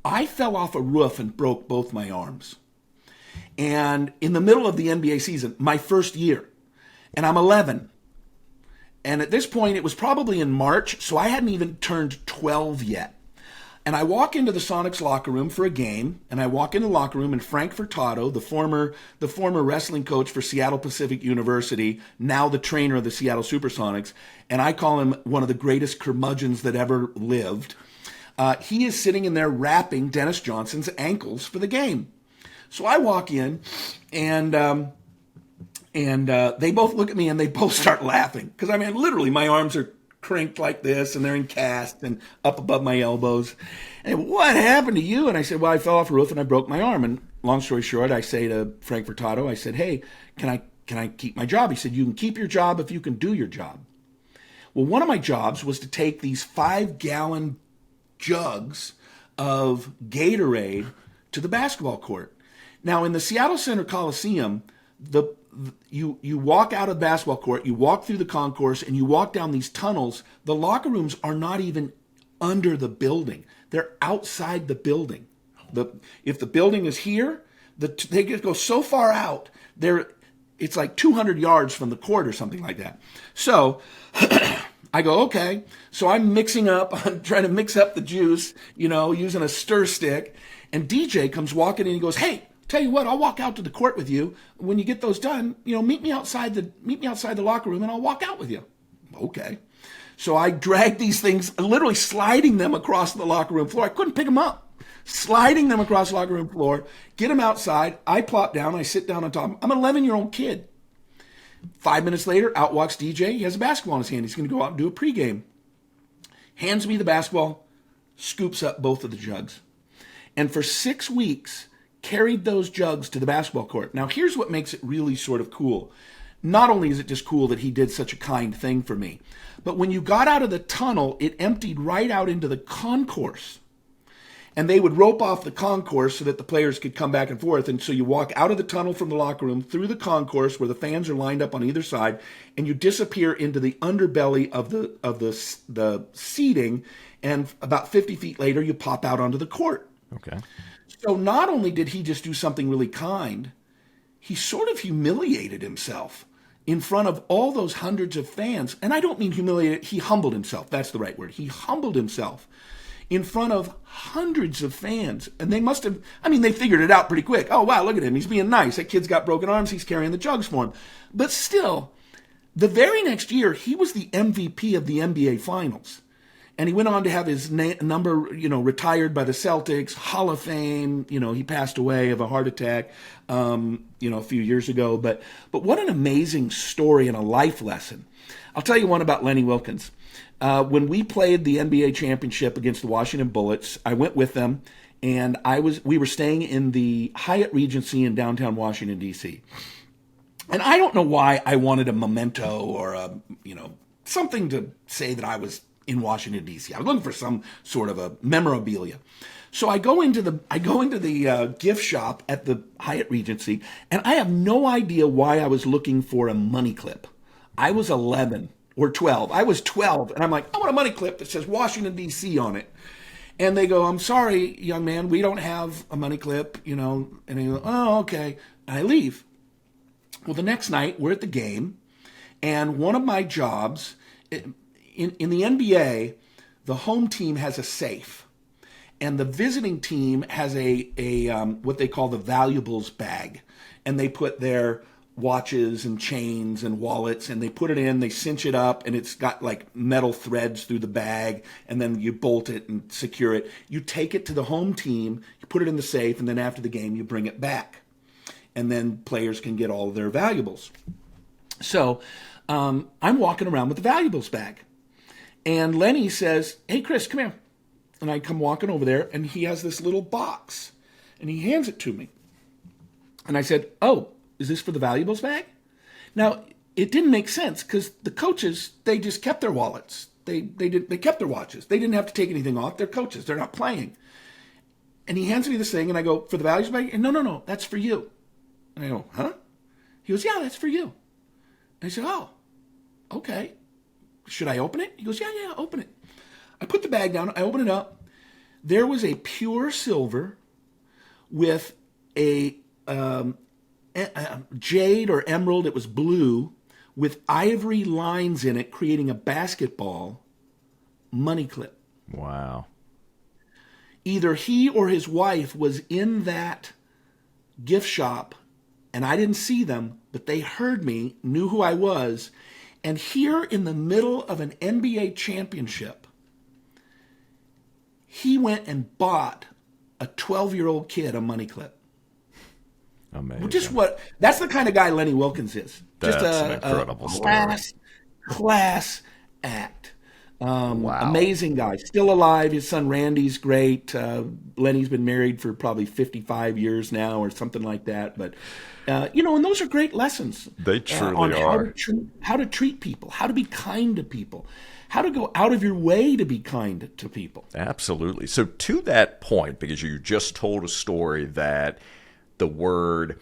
I fell off a roof and broke both my arms. And in the middle of the NBA season, my first year, and I'm 11. And at this point, it was probably in March, so I hadn't even turned 12 yet. And I walk into the Sonics locker room for a game, and I walk into the locker room, and Frank Furtado, the former wrestling coach for Seattle Pacific University, now the trainer of the Seattle Supersonics, and I call him one of the greatest curmudgeons that ever lived. He is sitting in there wrapping Dennis Johnson's ankles for the game. So I walk in, and they both look at me, and they both start laughing. Because, literally, my arms are crinked like this, and they're in cast and up above my elbows. And what happened to you? And I said, well, I fell off a roof and I broke my arm. And long story short, I say to Frank Furtado, I said, hey, can I keep my job? He said, you can keep your job if you can do your job. Well, one of my jobs was to take these 5-gallon jugs of Gatorade to the basketball court. Now, in the Seattle Center Coliseum, you walk out of the basketball court, you walk through the concourse, and you walk down these tunnels. The locker rooms are not even under the building. They're outside the building. If the building is here, they go so far out, it's like 200 yards from the court or something like that. So I go, okay. So I'm trying to mix up the juice, using a stir stick. And DJ comes walking in and he goes, hey, tell you what, I'll walk out to the court with you. When you get those done, meet me outside the locker room and I'll walk out with you. Okay. So I dragged these things, literally sliding them across the locker room floor. I couldn't pick them up. Sliding them across the locker room floor, get them outside. I plop down, I sit down on top. I'm an 11-year-old kid. 5 minutes later, out walks DJ. He has a basketball in his hand. He's going to go out and do a pregame. Hands me the basketball, scoops up both of the jugs. And for 6 weeks, carried those jugs to the basketball court. Now, here's what makes it really sort of cool. Not only is it just cool that he did such a kind thing for me, but when you got out of the tunnel, it emptied right out into the concourse. And they would rope off the concourse so that the players could come back and forth. And so you walk out of the tunnel from the locker room, through the concourse where the fans are lined up on either side, and you disappear into the underbelly of the seating. And about 50 feet later, you pop out onto the court. Okay. So not only did he just do something really kind, he sort of humiliated himself in front of all those hundreds of fans. And I don't mean humiliated. He humbled himself. That's the right word. He humbled himself in front of hundreds of fans. And they figured it out pretty quick. Oh, wow, look at him. He's being nice. That kid's got broken arms. He's carrying the jugs for him. But still, the very next year, he was the MVP of the NBA Finals. And he went on to have his number, retired by the Celtics, Hall of Fame. He passed away of a heart attack, a few years ago. But what an amazing story and a life lesson. I'll tell you one about Lenny Wilkens. When we played the NBA championship against the Washington Bullets, I went with them, and we were staying in the Hyatt Regency in downtown Washington, D.C. And I don't know why I wanted a memento or something to say that I was in Washington, D.C. I was looking for some sort of a memorabilia. So I go into the gift shop at the Hyatt Regency, and I have no idea why I was looking for a money clip. I was 11 or 12. I was 12, and I'm like, I want a money clip that says Washington, D.C. on it. And they go, I'm sorry, young man, we don't have a money clip, And they go, oh, okay. And I leave. Well, the next night, we're at the game, and one of my jobs, in the NBA, the home team has a safe, and the visiting team has a what they call the valuables bag, and they put their watches and chains and wallets, and they put it in, they cinch it up, and it's got like metal threads through the bag, and then you bolt it and secure it. You take it to the home team, you put it in the safe, and then after the game, you bring it back. And then players can get all of their valuables. So I'm walking around with the valuables bag. And Lenny says, hey, Chris, come here. And I come walking over there, and he has this little box. And he hands it to me. And I said, oh, is this for the valuables bag? Now, it didn't make sense because the coaches, they just kept their wallets. They kept their watches. They didn't have to take anything off. They're coaches. They're not playing. And he hands me this thing, and I go, for the valuables bag? And no, that's for you. And I go, huh? He goes, yeah, that's for you. And I said, oh, okay. Should I open it? He goes, yeah, open it. I put the bag down. I open it up. There was a pure silver with a jade or emerald. It was blue with ivory lines in it, creating a basketball money clip. Wow. Either he or his wife was in that gift shop, and I didn't see them, but they heard me, knew who I was. And here in the middle of an NBA championship, he went and bought a 12-year-old kid a money clip. Amazing. That's the kind of guy Lenny Wilkens is. That's Just an incredible story. Class act. Wow. Amazing guy, still alive. His son Randy's great. Lenny's been married for probably 55 years now, or something like that. But and those are great lessons They on truly are. how to treat people, how to be kind to people, how to go out of your way to be kind to people. Absolutely. So, to that point, because you just told a story that the word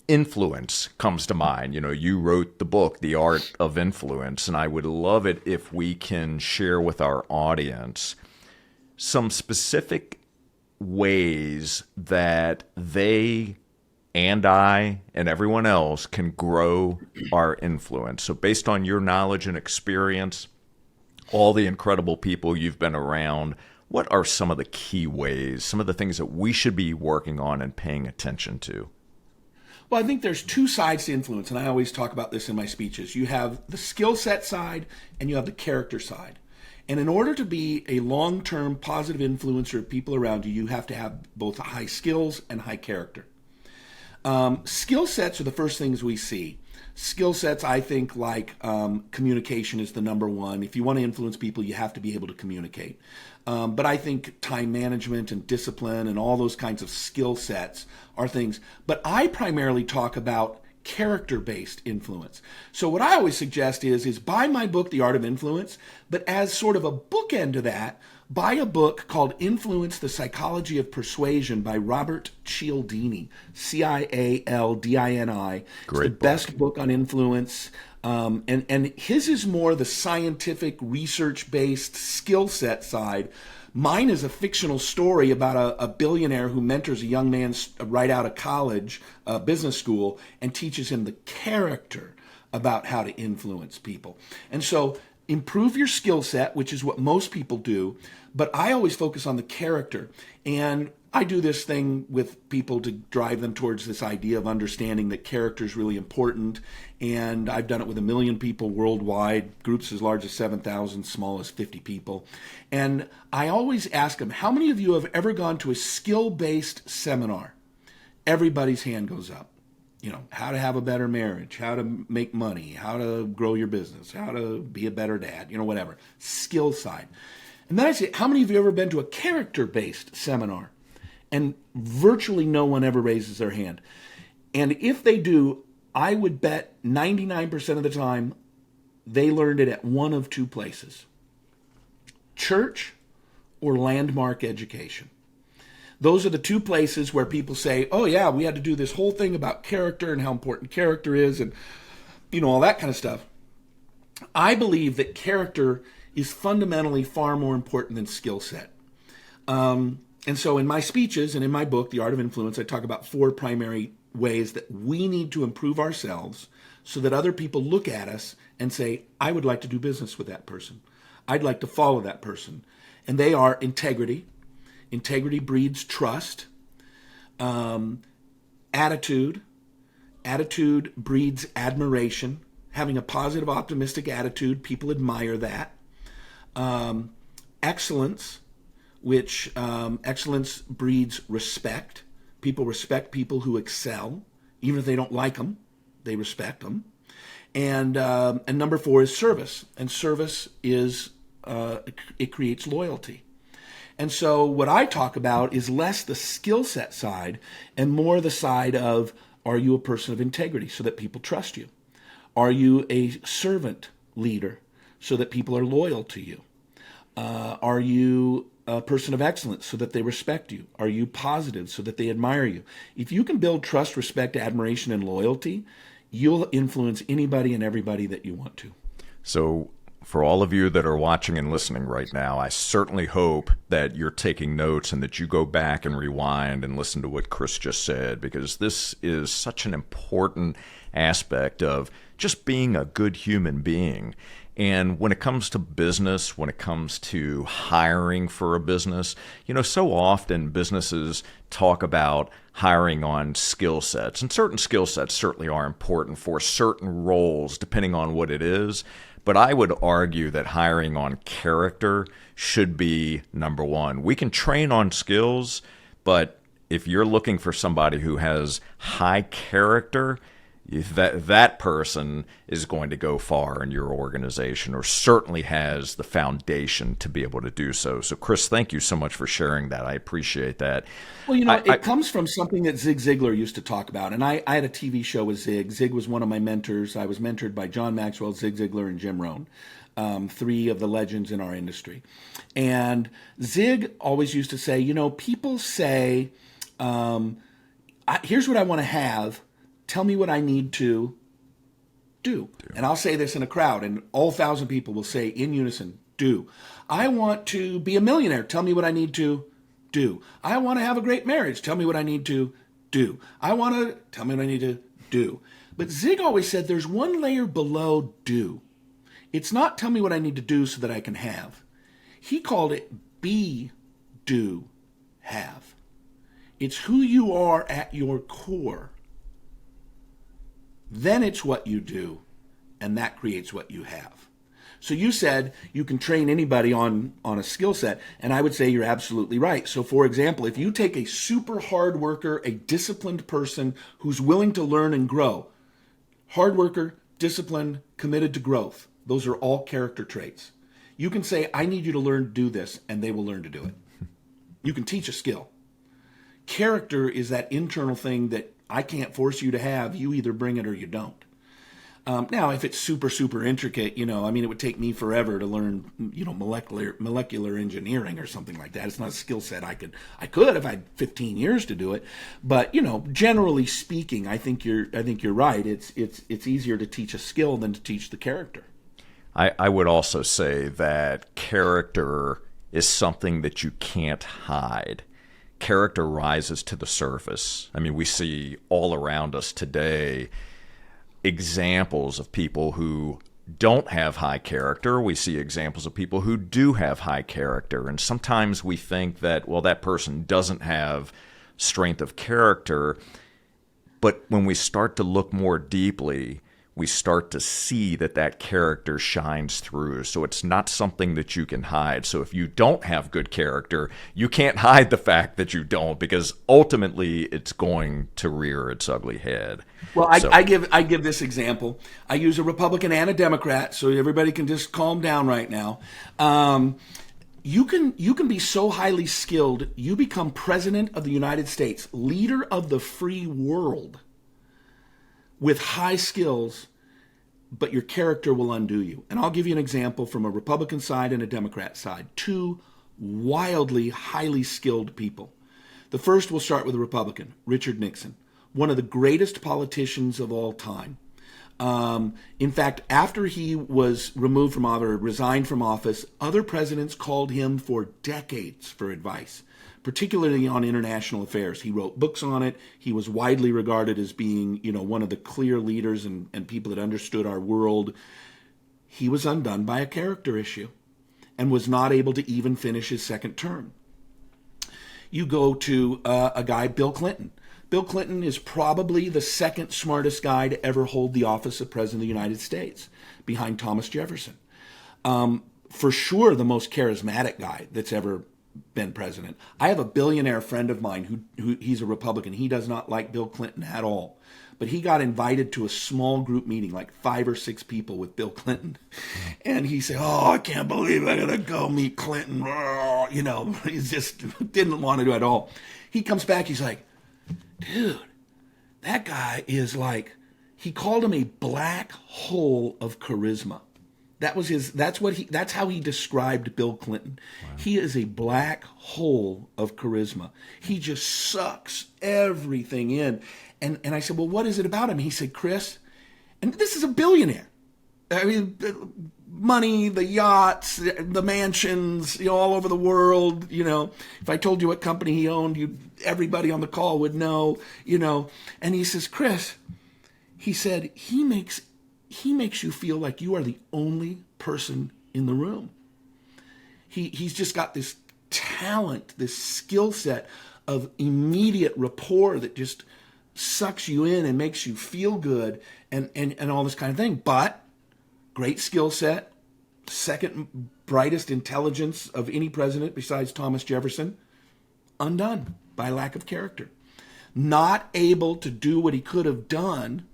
influence comes to mind. You wrote the book, The Art of Influence, and I would love it if we can share with our audience some specific ways that they and I and everyone else can grow our influence. So, based on your knowledge and experience, all the incredible people you've been around, what are some of the key ways, some of the things that we should be working on and paying attention to? Well, I think there's two sides to influence, and I always talk about this in my speeches. You have the skill set side and you have the character side. And in order to be a long-term positive influencer of people around you, you have to have both high skills and high character. Skill sets are the first things we see. Skill sets, I think, like communication is the number one. If you want to influence people, you have to be able to communicate. But I think time management and discipline and all those kinds of skill sets are things. But I primarily talk about character-based influence. So what I always suggest is buy my book, The Art of Influence, but as sort of a bookend to that, buy a book called Influence, the Psychology of Persuasion by Robert Cialdini, Cialdini. It's the Great book. best book on influence. And his is more the scientific, research-based skill set side. Mine is a fictional story about a billionaire who mentors a young man right out of college, business school, and teaches him the character about how to influence people. And so improve your skill set, which is what most people do, but I always focus on the character. And I do this thing with people to drive them towards this idea of understanding that character is really important. And I've done it with 1 million people worldwide, groups as large as 7,000, small as 50 people. And I always ask them, how many of you have ever gone to a skill-based seminar? Everybody's hand goes up. How to have a better marriage, how to make money, how to grow your business, how to be a better dad, whatever. Skill side. And then I say, how many of you have ever been to a character-based seminar? And virtually no one ever raises their hand. And if they do, I would bet 99% of the time they learned it at one of two places: church or landmark education. Those are the two places where people say, oh yeah, we had to do this whole thing about character and how important character is and all that kind of stuff. I believe that character is fundamentally far more important than skill set. And so in my speeches and in my book, The Art of Influence, I talk about 4 primary ways that we need to improve ourselves so that other people look at us and say, I would like to do business with that person. I'd like to follow that person. And they are integrity. Integrity breeds trust. Attitude. Attitude breeds admiration. Having a positive, optimistic attitude, people admire that. Excellence, which excellence breeds respect. People respect people who excel. Even if they don't like them, they respect them. And number 4 is service. And service is, it creates loyalty. And so what I talk about is less the skill set side and more the side of, are you a person of integrity so that people trust you? Are you a servant leader so that people are loyal to you? Are you a person of excellence so that they respect you? Are you positive so that they admire you? If you can build trust, respect, admiration, and loyalty, you'll influence anybody and everybody that you want to. So, for all of you that are watching and listening right now, I certainly hope that you're taking notes and that you go back and rewind and listen to what Chris just said, because this is such an important aspect of just being a good human being. And when it comes to business, when it comes to hiring for a business, so often businesses talk about hiring on skill sets. And certain skill sets certainly are important for certain roles, depending on what it is. But I would argue that hiring on character should be number 1. We can train on skills, but if you're looking for somebody who has high character, that person is going to go far in your organization, or certainly has the foundation to be able to do so. So, Chris, thank you so much for sharing that. I appreciate that. Well, it comes from something that Zig Ziglar used to talk about. And I had a TV show with Zig. Zig was one of my mentors. I was mentored by John Maxwell, Zig Ziglar, and Jim Rohn, three of the legends in our industry. And Zig always used to say, people say, here's what I want to have. Tell me what I need to do. And I'll say this in a crowd, and all 1,000 people will say in unison, do. I want to be a millionaire. Tell me what I need to do. I want to have a great marriage. Tell me what I need to do. Tell me what I need to do. But Zig always said there's one layer below do. It's not tell me what I need to do so that I can have. He called it be, do, have. It's who you are at your core. Then it's what you do, and that creates what you have. So you said you can train anybody on a skill set, and I would say you're absolutely right. So for example, if you take a super hard worker, a disciplined person who's willing to learn and grow, hard worker, disciplined, committed to growth, those are all character traits. You can say, I need you to learn to do this, and they will learn to do it. You can teach a skill. Character is that internal thing that I can't force you to have. You either bring it or you don't. Now, if it's super, super intricate, it would take me forever to learn, molecular engineering or something like that. It's not a skill set I could if I had 15 years to do it. But, generally speaking, I think you're right. It's easier to teach a skill than to teach the character. I would also say that character is something that you can't hide. Character rises to the surface. We see all around us today examples of people who don't have high character. We see examples of people who do have high character. And sometimes we think that, that person doesn't have strength of character. But when we start to look more deeply, we start to see that character shines through. So it's not something that you can hide. So if you don't have good character, you can't hide the fact that you don't, because ultimately it's going to rear its ugly head. Well, I give this example. I use a Republican and a Democrat, so everybody can just calm down right now. You can be so highly skilled, you become president of the United States, leader of the free world, with high skills, but your character will undo you. And I'll give you an example from a Republican side and a Democrat side. Two wildly, highly skilled people. The first, we'll start with a Republican, Richard Nixon, one of the greatest politicians of all time. In fact, after he was removed from office, or resigned from office, other presidents called him for decades for advice, particularly on international affairs. He wrote books on it. He was widely regarded as being, one of the clear leaders and people that understood our world. He was undone by a character issue and was not able to even finish his second term. You go to a guy, Bill Clinton. Bill Clinton is probably the second smartest guy to ever hold the office of President of the United States, behind Thomas Jefferson. For sure, the most charismatic guy that's ever been president. I have a billionaire friend of mine who he's a Republican. He does not like Bill Clinton at all. But he got invited to a small group meeting, like 5 or 6 people with Bill Clinton. And he said, I can't believe I gotta go meet Clinton. He just didn't want to do it at all. He comes back, he's like, dude, that guy is like, he called him a black hole of charisma. That's how he described Bill Clinton. Wow. He is a black hole of charisma. He just sucks everything in. And I said, well, what is it about him? He said, Chris, and this is a billionaire. Money, the yachts, the mansions, all over the world. If I told you what company he owned, everybody on the call would know. And he says, Chris, he said, he makes you feel like you are the only person in the room. He's just got this talent, this skill set of immediate rapport that just sucks you in and makes you feel good and all this kind of thing. But great skill set, second brightest intelligence of any president besides Thomas Jefferson, undone by lack of character. Not able to do what he could have done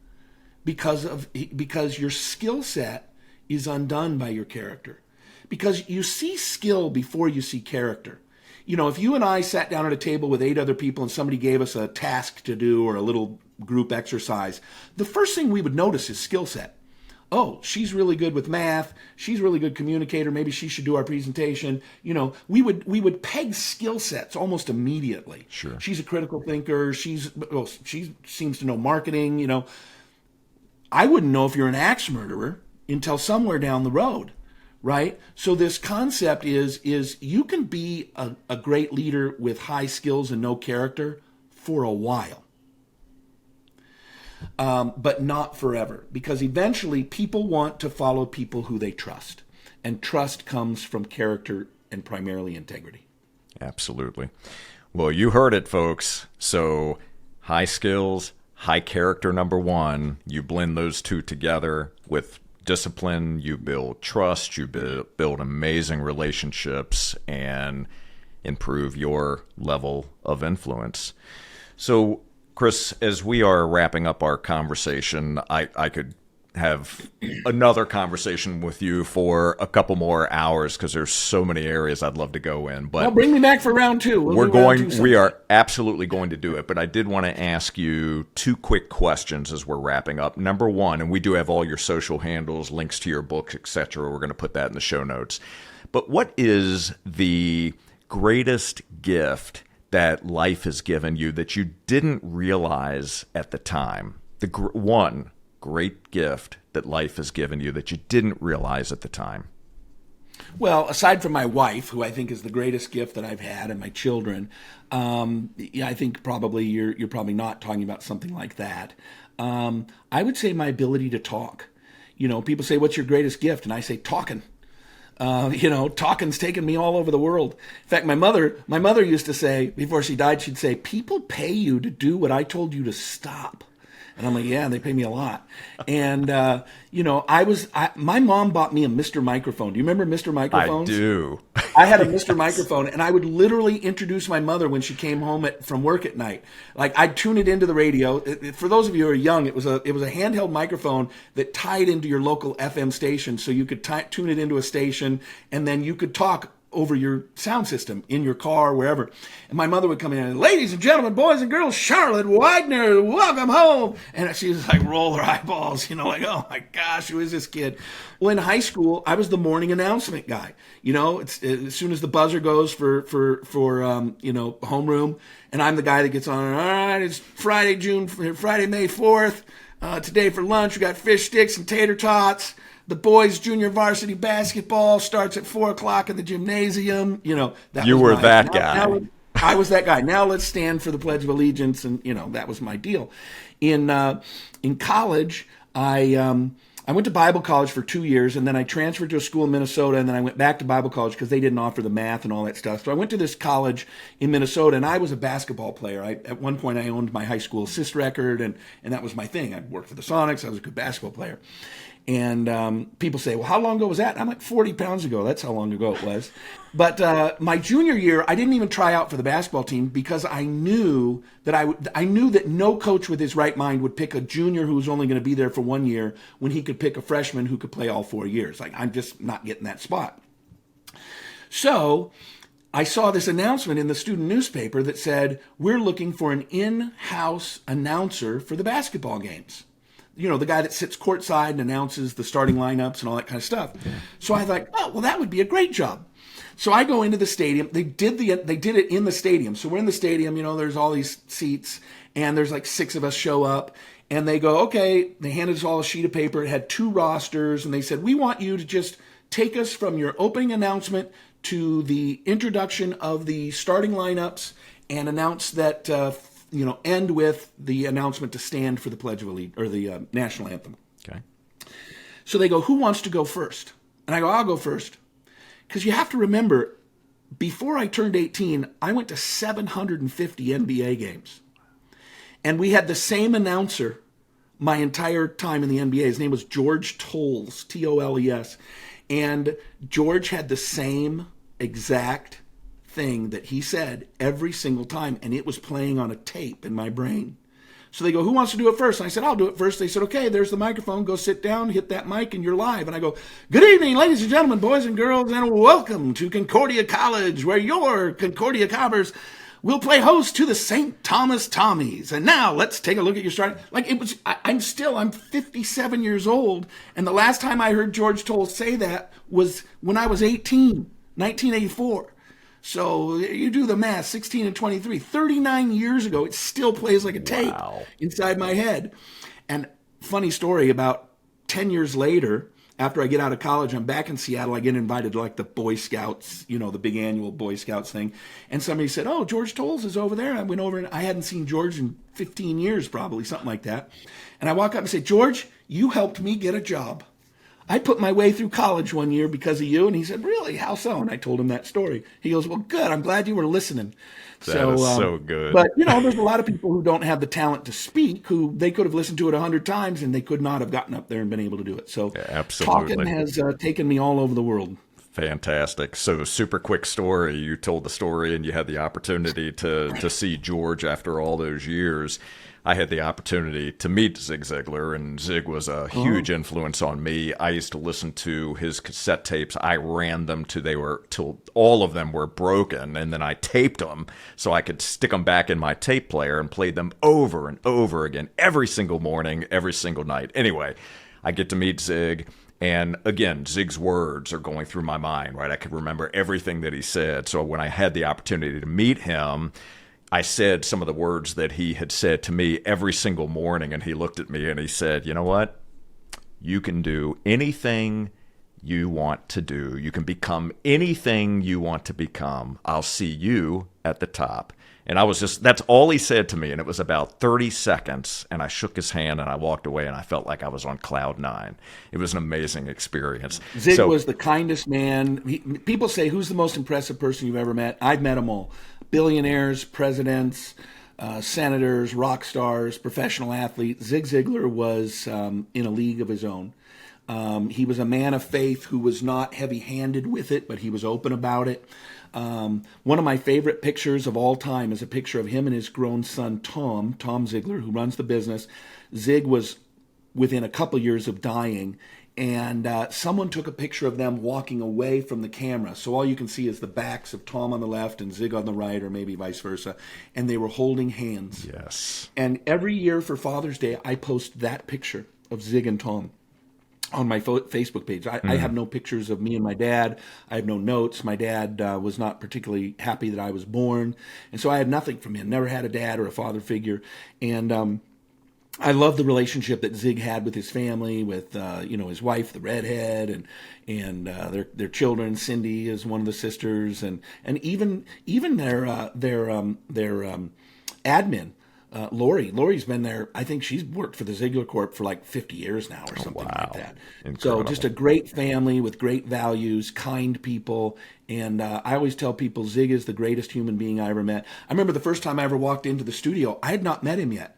because your skill set is undone by your character. Because you see skill before you see character. You know, if you and I sat down at a table with 8 other people and somebody gave us a task to do or a little group exercise, the first thing we would notice is skill set. Oh, she's really good with math. She's a really good communicator. Maybe she should do our presentation. You know, we would peg skill sets almost immediately. Sure. She's a critical thinker. She seems to know marketing. You know, I wouldn't know if you're an axe murderer until somewhere down the road. Right? So this concept is you can be a great leader with high skills and no character for a while. But not forever. Because eventually people want to follow people who they trust. And trust comes from character and primarily integrity. Absolutely. Well, you heard it, folks. So high skills, high character, number one. You blend those two together with discipline, you build trust, you build amazing relationships, and improve your level of influence. So, Chris, as we are wrapping up our conversation, I could have another conversation with you for a couple more hours because there's so many areas I'd love to go in. But bring me back for round 2. We are absolutely going to do it. But I did want to ask you 2 quick questions as we're wrapping up. Number one, and we do have all your social handles, links to your books, etc. We're going to put that in the show notes. But what is the greatest gift that life has given you that you didn't realize at the time? The one great gift that life has given you that you didn't realize at the time? Well, aside from my wife, who I think is the greatest gift that I've had, and my children, I think probably you're probably not talking about something like that. I would say my ability to talk. You know, people say, "What's your greatest gift?" And I say, "Talking." Talking's taken me all over the world. In fact, my mother used to say, before she died, she'd say, "People pay you to do what I told you to stop." And I'm like, yeah, they pay me a lot. And, my mom bought me a Mr. Microphone. Do you remember Mr. Microphones? I do. I had a Mr. Microphone, and I would literally introduce my mother when she came home from work at night. Like, I'd tune it into the radio. For those of you who are young, it was a handheld microphone that tied into your local FM station, so you could tune it into a station, and then you could talk over your sound system in your car, wherever. And my mother would come in and, "Ladies and gentlemen, boys and girls, Charlotte Widener, welcome home." And she was like, roll her eyeballs, like, oh my gosh, who is this kid? Well, in high school, I was the morning announcement guy. It's as soon as the buzzer goes for homeroom, and I'm the guy that gets on. All right, it's Friday, May 4th. Today for lunch, we got fish sticks and tater tots. The boys' junior varsity basketball starts at 4:00 in the gymnasium. You were that guy. I was that guy. Now let's stand for the Pledge of Allegiance, and that was my deal. In college, I went to Bible college for 2 years, and then I transferred to a school in Minnesota, and then I went back to Bible college because they didn't offer the math and all that stuff. So I went to this college in Minnesota, and I was a basketball player. At one point, I owned my high school assist record, and that was my thing. I worked for the Sonics. I was a good basketball player. And people say, well, how long ago was that? And I'm like, 40 pounds ago. That's how long ago it was. But my junior year, I didn't even try out for the basketball team because I knew that no coach with his right mind would pick a junior who was only going to be there for 1 year when he could pick a freshman who could play all 4 years. Like, I'm just not getting that spot. So I saw this announcement in the student newspaper that said, we're looking for an in-house announcer for the basketball games. The guy that sits courtside and announces the starting lineups and all that kind of stuff. So I thought, oh, well, that would be a great job. So I go into the stadium. They did it in the stadium. So we're in the stadium, there's all these seats, and there's like 6 of us show up, and they go, okay, they handed us all a sheet of paper. It had 2 rosters, and they said, we want you to just take us from your opening announcement to the introduction of the starting lineups and announce that end with the announcement to stand for the Pledge of Allegiance or the national anthem. Okay. So they go, who wants to go first? And I go, I'll go first. Because you have to remember, before I turned 18, I went to 750 NBA games. And we had the same announcer my entire time in the NBA. His name was George Tolles, T-O-L-E-S. And George had the same exact thing that he said every single time, and it was playing on a tape in my brain. So they go, who wants to do it first? And I said, I'll do it first. They said, okay, there's the microphone. Go sit down, hit that mic, and you're live. And I go, good evening, ladies and gentlemen, boys and girls, and welcome to Concordia College, where your Concordia Cobbers will play host to the St. Thomas Tommies. And now let's take a look at your start. Like it was, I'm 57 years old. And the last time I heard George Toll say that was when I was 18, 1984. So you do the math, 16 and 23, 39 years ago, it still plays like a tape inside my head. And funny story, about 10 years later, after I get out of college, I'm back in Seattle. I get invited to like the Boy Scouts, the big annual Boy Scouts thing. And somebody said, oh, George Tolles is over there. And I went over and I hadn't seen George in 15 years, probably, something like that. And I walk up and say, George, you helped me get a job. I put my way through college one year because of you. And he said, really? How so? And I told him that story. He goes, well, good. I'm glad you were listening. That is so good. But, there's a lot of people who don't have the talent to speak, who they could have listened to it 100 times and they could not have gotten up there and been able to do it. So absolutely. Talking has taken me all over the world. Fantastic. So super quick story. You told the story and you had the opportunity to see George after all those years. I had the opportunity to meet Zig Ziglar, and Zig was a huge influence on me. I used to listen to his cassette tapes. I ran them till all of them were broken, and then I taped them so I could stick them back in my tape player and played them over and over again every single morning, every single night. Anyway, I get to meet Zig. And again, Zig's words are going through my mind, right? I could remember everything that he said. So when I had the opportunity to meet him, I said some of the words that he had said to me every single morning, and he looked at me and he said, you know what? You can do anything you want to do. You can become anything you want to become. I'll see you at the top. And that's all he said to me. And it was about 30 seconds. And I shook his hand and I walked away and I felt like I was on cloud nine. It was an amazing experience. Zig was the kindest man. People say, who's the most impressive person you've ever met? I've met them all. Billionaires, presidents, senators, rock stars, professional athletes. Zig Ziglar was in a league of his own. He was a man of faith who was not heavy-handed with it, but he was open about it. One of my favorite pictures of all time is a picture of him and his grown son, Tom Ziglar, who runs the business. Zig was within a couple years of dying, and someone took a picture of them walking away from the camera. So all you can see is the backs of Tom on the left and Zig on the right, or maybe vice versa. And they were holding hands. Yes. And every year for Father's Day, I post that picture of Zig and Tom on my Facebook page. I have no pictures of me and my dad. I have no notes. My dad was not particularly happy that I was born. And so I had nothing from him. Never had a dad or a father figure. And I love the relationship that Zig had with his family, with his wife, the redhead, and their children. Cindy is one of the sisters, and even their admin. Lori. Lori's been there. I think she's worked for the Ziglar Corp for like 50 years now or something like that. Incredible. So just a great family with great values, kind people. And I always tell people Zig is the greatest human being I ever met. I remember the first time I ever walked into the studio, I had not met him yet.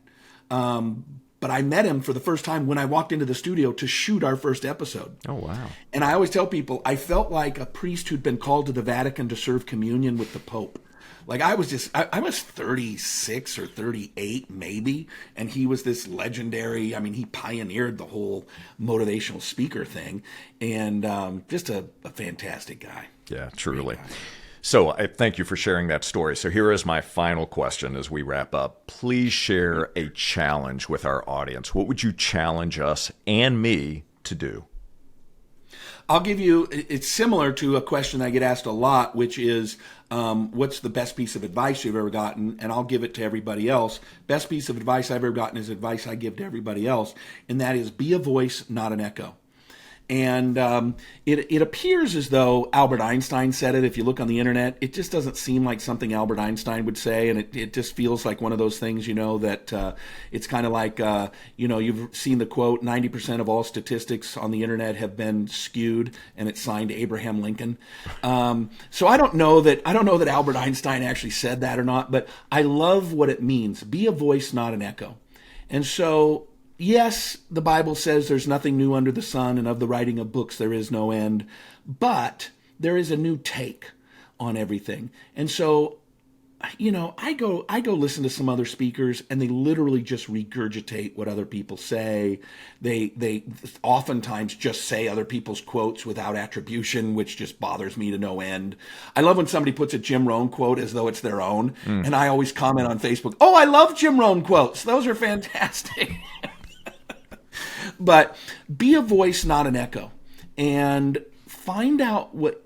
But I met him for the first time when I walked into the studio to shoot our first episode. Oh, wow. And I always tell people, I felt like a priest who'd been called to the Vatican to serve communion with the Pope. Like I was 36 or 38 maybe, and he was this legendary, he pioneered the whole motivational speaker thing, and just a fantastic guy. Yeah, truly. So I thank you for sharing that story. So here is my final question as we wrap up. Please share a challenge with our audience. What would you challenge us and me to do? I'll give you, it's similar to a question I get asked a lot, which is, what's the best piece of advice you've ever gotten? And I'll give it to everybody else. Best piece of advice I've ever gotten is advice I give to everybody else, and that is be a voice, not an echo. And it appears as though Albert Einstein said it. If you look on the internet, it just doesn't seem like something Albert Einstein would say. And it just feels like one of those things, that it's kind of like, you've seen the quote, 90% of all statistics on the internet have been skewed, and it's signed Abraham Lincoln. So I don't know that Albert Einstein actually said that or not, but I love what it means. Be a voice, not an echo. And so, yes, the Bible says there's nothing new under the sun, and of the writing of books there is no end, but there is a new take on everything. And so I go listen to some other speakers, and they literally just regurgitate what other people say. They oftentimes just say other people's quotes without attribution, which just bothers me to no end. I love when somebody puts a Jim Rohn quote as though it's their own, and I always comment on Facebook, "Oh, I love Jim Rohn quotes. Those are fantastic." But be a voice, not an echo, and find out what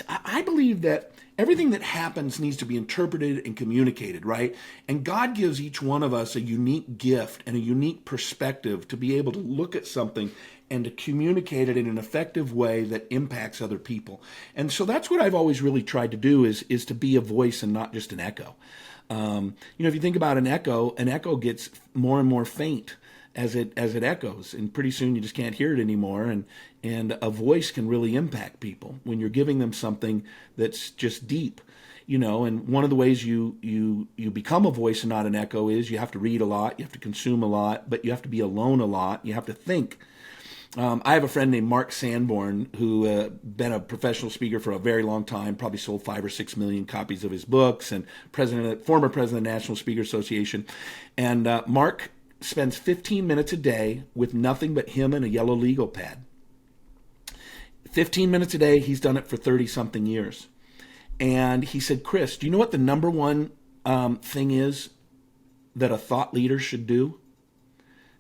I believe that everything that happens needs to be interpreted and communicated, right? And God gives each one of us a unique gift and a unique perspective to be able to look at something and to communicate it in an effective way that impacts other people. And so that's what I've always really tried to do is to be a voice and not just an echo. If you think about an echo gets more and more faint as it echoes, and pretty soon you just can't hear it anymore. And a voice can really impact people when you're giving them something that's just deep, And one of the ways you become a voice and not an echo is you have to read a lot, you have to consume a lot, but you have to be alone a lot. You have to think. I have a friend named Mark Sanborn who been a professional speaker for a very long time, probably sold 5 or 6 million copies of his books, and former president of the National Speaker Association. And Mark spends 15 minutes a day with nothing but him and a yellow legal pad. 15 minutes a day, he's done it for 30-something years. And he said, "Chris, do you know what the number one thing is that a thought leader should do?"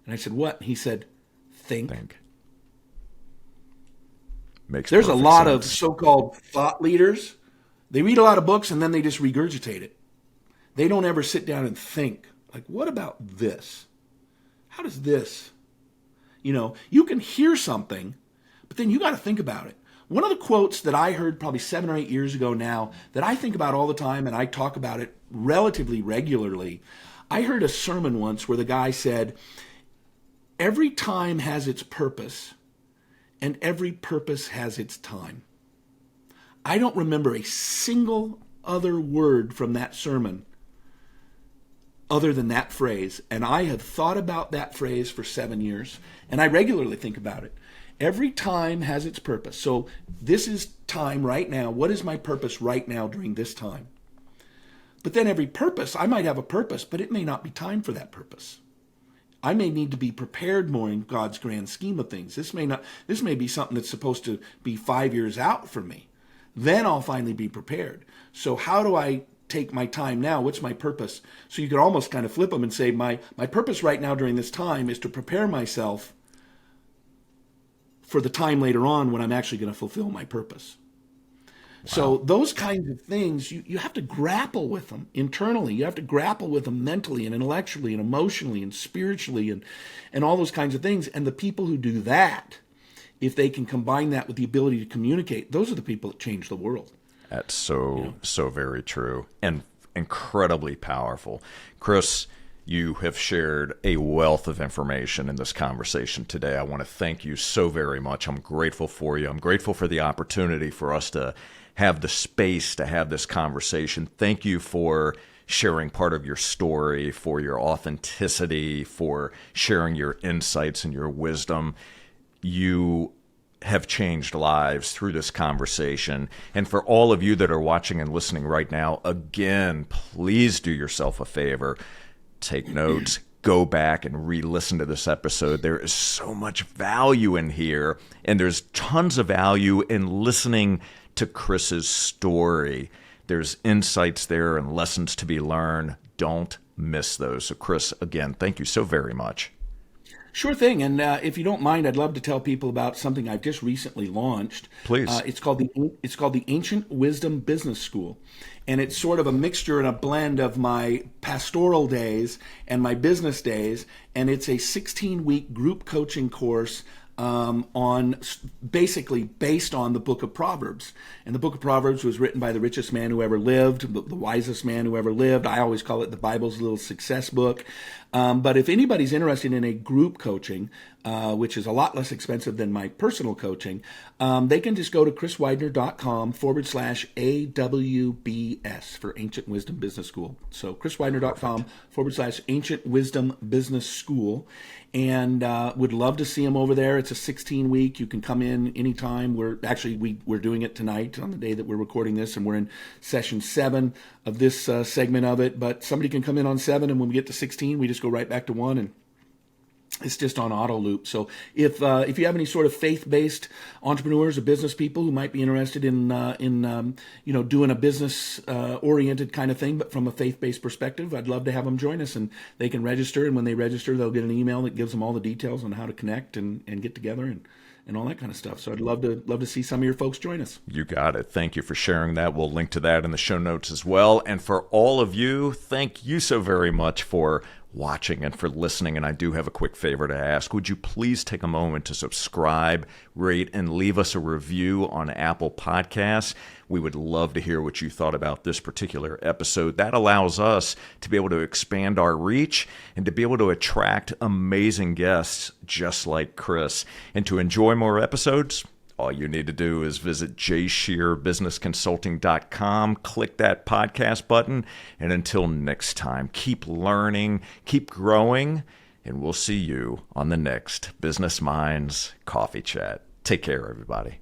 And I said, "What?" He said, think. There's a lot of so-called thought leaders. They read a lot of books and then they just regurgitate it. They don't ever sit down and think, like, what about this? How does this? You can hear something, but then you got to think about it. One of the quotes that I heard probably 7 or 8 years ago now that I think about all the time, and I talk about it relatively regularly, I heard a sermon once where the guy said, "Every time has its purpose, and every purpose has its time." I don't remember a single other word from that sermon other than that phrase. And I have thought about that phrase for 7 years, and I regularly think about it. Every time has its purpose. So this is time right now. What is my purpose right now during this time? But then every purpose, I might have a purpose, but it may not be time for that purpose. I may need to be prepared more in God's grand scheme of things. This may be something that's supposed to be 5 years out for me. Then I'll finally be prepared. So how do I take my time now? What's my purpose? So you could almost kind of flip them and say, my purpose right now during this time is to prepare myself for the time later on when I'm actually going to fulfill my purpose. Wow. So those kinds of things, you have to grapple with them internally. You have to grapple with them mentally and intellectually and emotionally and spiritually and all those kinds of things. And the people who do that, if they can combine that with the ability to communicate, those are the people that change the world. That's so very true and incredibly powerful. Chris, you have shared a wealth of information in this conversation today. I want to thank you so very much. I'm grateful for you. I'm grateful for the opportunity for us to have the space to have this conversation. Thank you for sharing part of your story, for your authenticity, for sharing your insights and your wisdom. You have changed lives through this conversation. And for all of you that are watching and listening right now, again, please do yourself a favor. Take notes, go back and re-listen to this episode. There is so much value in here, and there's tons of value in listening to Chris's story. There's insights there and lessons to be learned. Don't miss those. So Chris, again, thank you so very much. Sure thing. And if you don't mind, I'd love to tell people about something I've just recently launched. Please. It's called the Ancient Wisdom Business School. And it's sort of a mixture and a blend of my pastoral days and my business days. And it's a 16-week group coaching course basically based on the book of Proverbs. And the book of Proverbs was written by the richest man who ever lived, the wisest man who ever lived. I always call it the Bible's little success book. But if anybody's interested in a group coaching, which is a lot less expensive than my personal coaching, they can just go to chriswidener.com/AWBS for Ancient Wisdom Business School. So chriswidener.com/Ancient Wisdom Business School. And would love to see them over there. It's a 16-week. You can come in anytime. We're doing it tonight on the day that we're recording this, and we're in session 7 of this segment of it. But somebody can come in on 7, and when we get to 16, we just go right back to 1, and it's just on auto loop. So if you have any sort of faith-based entrepreneurs or business people who might be interested in doing a business oriented kind of thing, but from a faith-based perspective, I'd love to have them join us, and they can register. And when they register, they'll get an email that gives them all the details on how to connect and get together and all that kind of stuff. So I'd love to see some of your folks join us. You got it. Thank you for sharing that. We'll link to that in the show notes as well. And for all of you, thank you so very much for watching and for listening. And I do have a quick favor to ask. Would you please take a moment to subscribe, rate, and leave us a review on Apple Podcasts? We would love to hear what you thought about this particular episode. That allows us to be able to expand our reach and to be able to attract amazing guests just like Chris. And to enjoy more episodes, all you need to do is visit jscherbusinessconsulting.com, click that podcast button, and until next time, keep learning, keep growing, and we'll see you on the next Business Minds Coffee Chat. Take care, everybody.